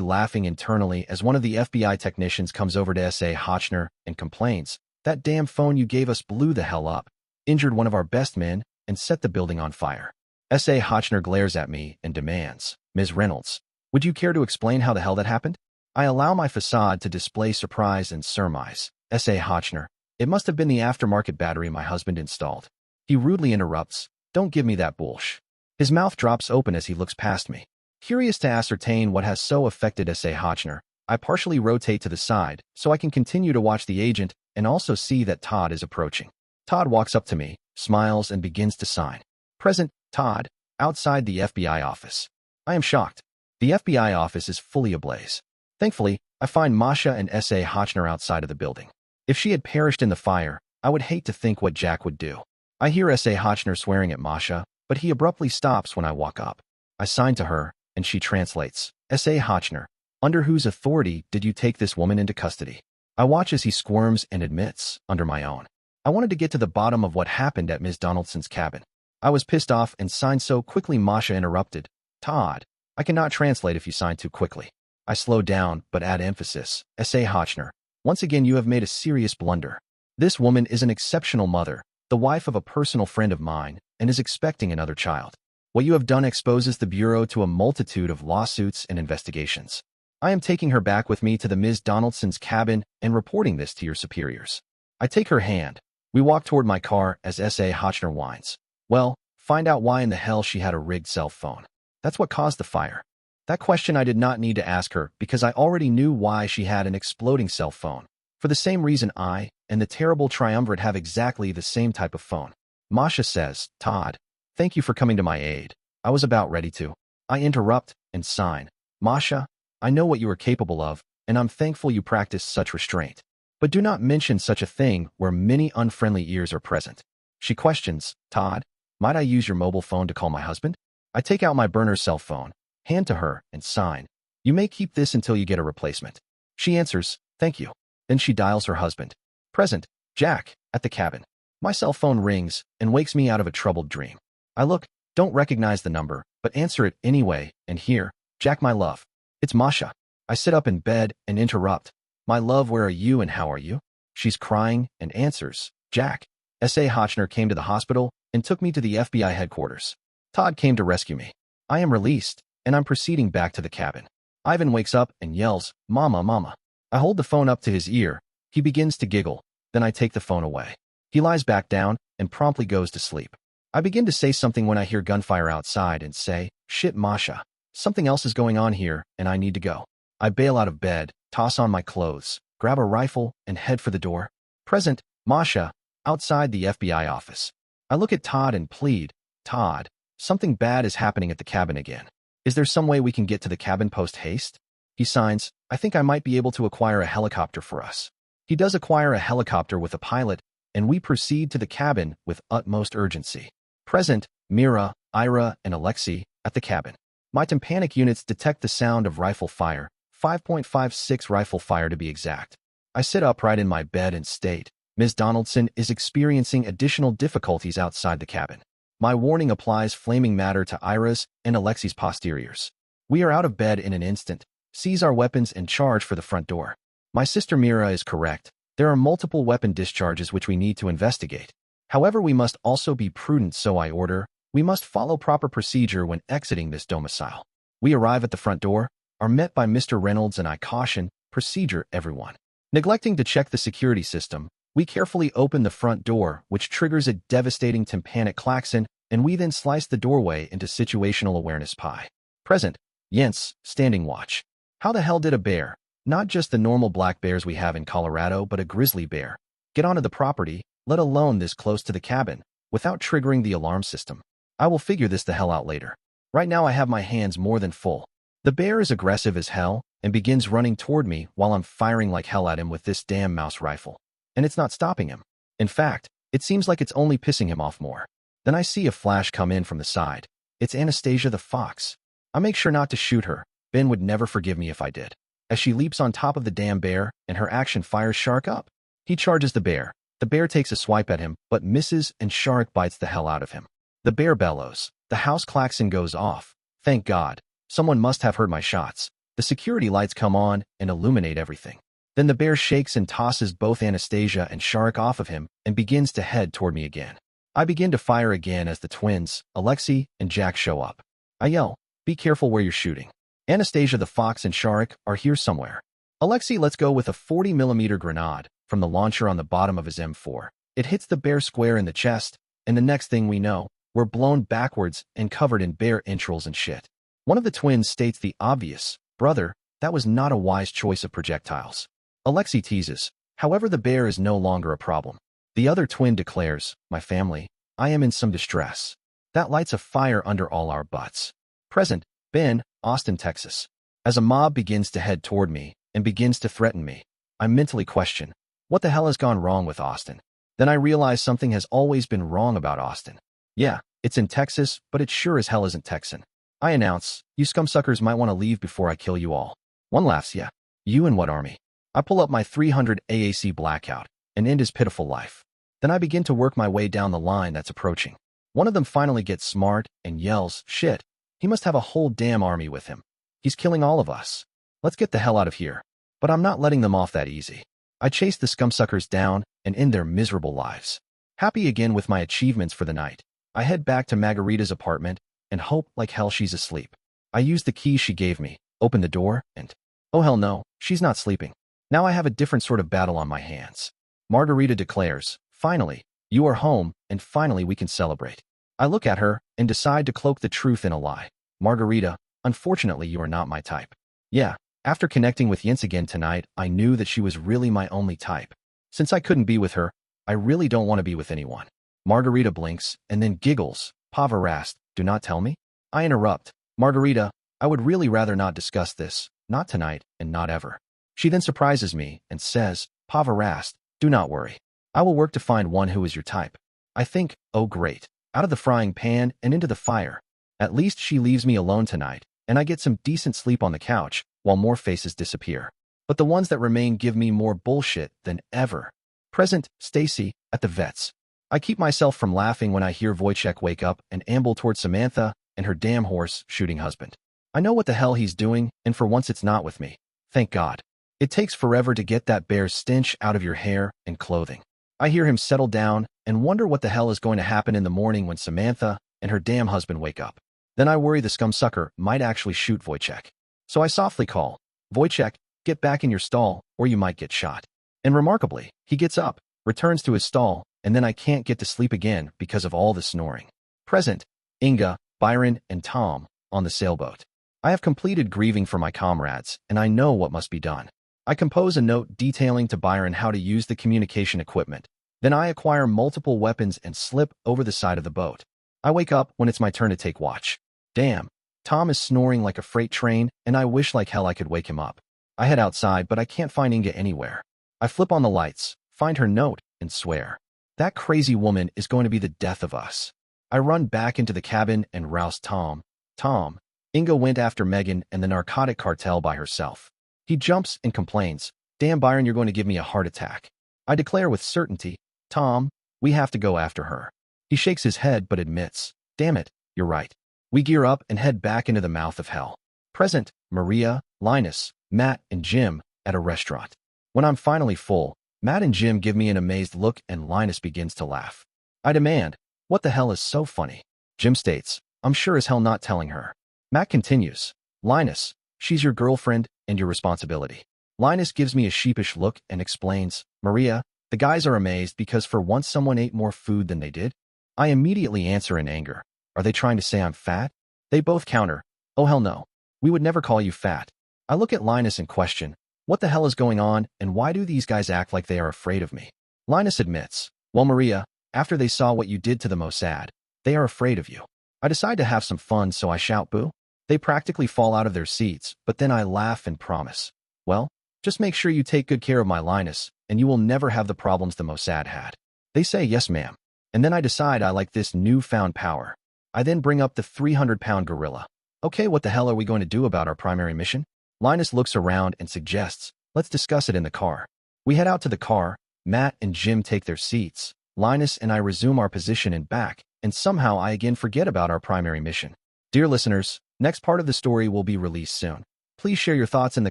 laughing internally as one of the FBI technicians comes over to S.A. Hochner and complains, that damn phone you gave us blew the hell up, injured one of our best men, and set the building on fire. S.A. Hochner glares at me and demands, Ms. Reynolds, would you care to explain how the hell that happened? I allow my facade to display surprise and surmise. S.A. Hochner, it must have been the aftermarket battery my husband installed. He rudely interrupts, don't give me that bullsh. His mouth drops open as he looks past me. Curious to ascertain what has so affected S.A. Hochner, I partially rotate to the side so I can continue to watch the agent and also see that Todd is approaching. Todd walks up to me, smiles, and begins to sign. Present, Todd, outside the FBI office. I am shocked. The FBI office is fully ablaze. Thankfully, I find Masha and S.A. Hochner outside of the building. If she had perished in the fire, I would hate to think what Jack would do. I hear S.A. Hochner swearing at Masha, but he abruptly stops when I walk up. I sign to her, and she translates, S.A. Hochner, under whose authority did you take this woman into custody? I watch as he squirms and admits, under my own. I wanted to get to the bottom of what happened at Ms. Donaldson's cabin. I was pissed off and signed so quickly Masha interrupted, Todd, I cannot translate if you sign too quickly. I slow down, but add emphasis, S.A. Hochner, once again you have made a serious blunder. This woman is an exceptional mother, the wife of a personal friend of mine, and is expecting another child. What you have done exposes the Bureau to a multitude of lawsuits and investigations. I am taking her back with me to the Ms. Donaldson's cabin and reporting this to your superiors. I take her hand. We walk toward my car as S.A. Hochner whines. Well, find out why in the hell she had a rigged cell phone. That's what caused the fire. That question I did not need to ask her because I already knew why she had an exploding cell phone. For the same reason I and the terrible triumvirate have exactly the same type of phone. Masha says, Todd, thank you for coming to my aid. I was about ready to. I interrupt and sign. Masha, I know what you are capable of, and I'm thankful you practice such restraint. But do not mention such a thing where many unfriendly ears are present. She questions, Todd, might I use your mobile phone to call my husband? I take out my burner cell phone, hand to her, and sign. You may keep this until you get a replacement. She answers, thank you. Then she dials her husband. Present, Jack, at the cabin. My cell phone rings and wakes me out of a troubled dream. I look, don't recognize the number, but answer it anyway, and hear, Jack, my love. It's Masha. I sit up in bed and interrupt. My love, where are you and how are you? She's crying and answers, Jack. S.A. Hochner came to the hospital and took me to the FBI headquarters. Todd came to rescue me. I am released, and I'm proceeding back to the cabin. Ivan wakes up and yells, Mama, Mama. I hold the phone up to his ear. He begins to giggle. Then I take the phone away. He lies back down and promptly goes to sleep. I begin to say something when I hear gunfire outside and say, "Shit, Masha. Something else is going on here, and I need to go." I bail out of bed, toss on my clothes, grab a rifle, and head for the door. Present, Masha, outside the FBI office. I look at Todd and plead, "Todd, something bad is happening at the cabin again. Is there some way we can get to the cabin post haste?" He signs, "I think I might be able to acquire a helicopter for us." He does acquire a helicopter with a pilot, and we proceed to the cabin with utmost urgency. Present, Mira, Ira, and Alexei, at the cabin. My tympanic units detect the sound of rifle fire, 5.56 rifle fire to be exact. I sit upright in my bed and state, "Ms. Donaldson is experiencing additional difficulties outside the cabin." My warning applies flaming matter to Ira's and Alexei's posteriors. We are out of bed in an instant, seize our weapons and charge for the front door. My sister Mira is correct. There are multiple weapon discharges which we need to investigate. However, we must also be prudent, so I order, we must follow proper procedure when exiting this domicile. We arrive at the front door, are met by Mr. Reynolds, and I caution, procedure everyone. Neglecting to check the security system, we carefully open the front door, which triggers a devastating tympanic klaxon, and we then slice the doorway into situational awareness pie. Present, Jens, standing watch. How the hell did a bear, not just the normal black bears we have in Colorado, but a grizzly bear, get onto the property, let alone this close to the cabin, without triggering the alarm system? I will figure this the hell out later. Right now I have my hands more than full. The bear is aggressive as hell and begins running toward me while I'm firing like hell at him with this damn mouse rifle. And it's not stopping him. In fact, it seems like it's only pissing him off more. Then I see a flash come in from the side. It's Anastasia the fox. I make sure not to shoot her. Ben would never forgive me if I did. As she leaps on top of the damn bear, and her action fires Shark up. He charges the bear. The bear takes a swipe at him, but misses, and Shark bites the hell out of him. The bear bellows. The house klaxon goes off. Thank God. Someone must have heard my shots. The security lights come on and illuminate everything. Then the bear shakes and tosses both Anastasia and Shark off of him and begins to head toward me again. I begin to fire again as the twins, Alexei and Jack, show up. I yell, "Be careful where you're shooting. Anastasia the fox and Shark are here somewhere." Alexei lets go with a 40mm grenade from the launcher on the bottom of his M4. It hits the bear square in the chest, and the next thing we know, we're blown backwards and covered in bear entrails and shit. One of the twins states the obvious, "Brother, that was not a wise choice of projectiles." Alexei teases, "However, the bear is no longer a problem." The other twin declares, "My family, I am in some distress." That lights a fire under all our butts. Present, Ben, Austin, Texas. As a mob begins to head toward me and begins to threaten me, I mentally question, what the hell has gone wrong with Austin? Then I realize something has always been wrong about Austin. Yeah, it's in Texas, but it sure as hell isn't Texan. I announce, "You scumsuckers might want to leave before I kill you all." One laughs, "Yeah, you and what army?" I pull up my 300 AAC blackout and end his pitiful life. Then I begin to work my way down the line that's approaching. One of them finally gets smart and yells, "Shit, he must have a whole damn army with him. He's killing all of us. Let's get the hell out of here." But I'm not letting them off that easy. I chase the scumsuckers down and end their miserable lives. Happy again with my achievements for the night, I head back to Margarita's apartment and hope like hell she's asleep. I use the keys she gave me, open the door, and oh hell no, she's not sleeping. Now I have a different sort of battle on my hands. Margarita declares, "Finally, you are home, and finally we can celebrate." I look at her and decide to cloak the truth in a lie. "Margarita, unfortunately you are not my type." Yeah, after connecting with Jens again tonight, I knew that she was really my only type. Since I couldn't be with her, I really don't want to be with anyone. Margarita blinks and then giggles. "Pavarast, do not tell me?" I interrupt. "Margarita, I would really rather not discuss this, not tonight and not ever." She then surprises me and says, "Pavarast, do not worry. I will work to find one who is your type." I think, oh great, out of the frying pan and into the fire. At least she leaves me alone tonight, and I get some decent sleep on the couch while more faces disappear. But the ones that remain give me more bullshit than ever. Present, Stacy, at the vet's. I keep myself from laughing when I hear Wojciech wake up and amble towards Samantha and her damn horse-shooting husband. I know what the hell he's doing, and for once it's not with me. Thank God. It takes forever to get that bear's stench out of your hair and clothing. I hear him settle down and wonder what the hell is going to happen in the morning when Samantha and her damn husband wake up. Then I worry the scumsucker might actually shoot Wojciech. So I softly call, "Wojciech, get back in your stall, or you might get shot." And remarkably, he gets up, returns to his stall, and then I can't get to sleep again because of all the snoring. Present, Inga, Byron, and Tom, on the sailboat. I have completed grieving for my comrades, and I know what must be done. I compose a note detailing to Byron how to use the communication equipment. Then I acquire multiple weapons and slip over the side of the boat. I wake up when it's my turn to take watch. Damn, Tom is snoring like a freight train, and I wish like hell I could wake him up. I head outside, but I can't find Inga anywhere. I flip on the lights, find her note, and swear. That crazy woman is going to be the death of us. I run back into the cabin and rouse Tom. Tom, Inga went after Megan and the narcotic cartel by herself. He jumps and complains, damn Byron, you're going to give me a heart attack. I declare with certainty, Tom, we have to go after her. He shakes his head but admits, damn it, you're right. We gear up and head back into the mouth of hell. Present, Maria, Linus, Matt, and Jim at a restaurant. When I'm finally full, Matt and Jim give me an amazed look and Linus begins to laugh. I demand, what the hell is so funny? Jim states, I'm sure as hell not telling her. Matt continues, Linus, she's your girlfriend and your responsibility. Linus gives me a sheepish look and explains, Maria, the guys are amazed because for once someone ate more food than they did. I immediately answer in anger. Are they trying to say I'm fat? They both counter, oh hell no. We would never call you fat. I look at Linus and question, what the hell is going on and why do these guys act like they are afraid of me? Linus admits, well Maria, after they saw what you did to the Mossad, they are afraid of you. I decide to have some fun so I shout boo. They practically fall out of their seats, but then I laugh and promise, well, just make sure you take good care of my Linus and you will never have the problems the Mossad had. They say yes ma'am. And then I decide I like this newfound power. I then bring up the 300-pound gorilla. Okay, what the hell are we going to do about our primary mission? Linus looks around and suggests, let's discuss it in the car. We head out to the car, Matt and Jim take their seats, Linus and I resume our position in back, and somehow I again forget about our primary mission. Dear listeners, next part of the story will be released soon. Please share your thoughts in the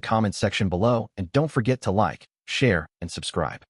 comments section below and don't forget to like, share, and subscribe.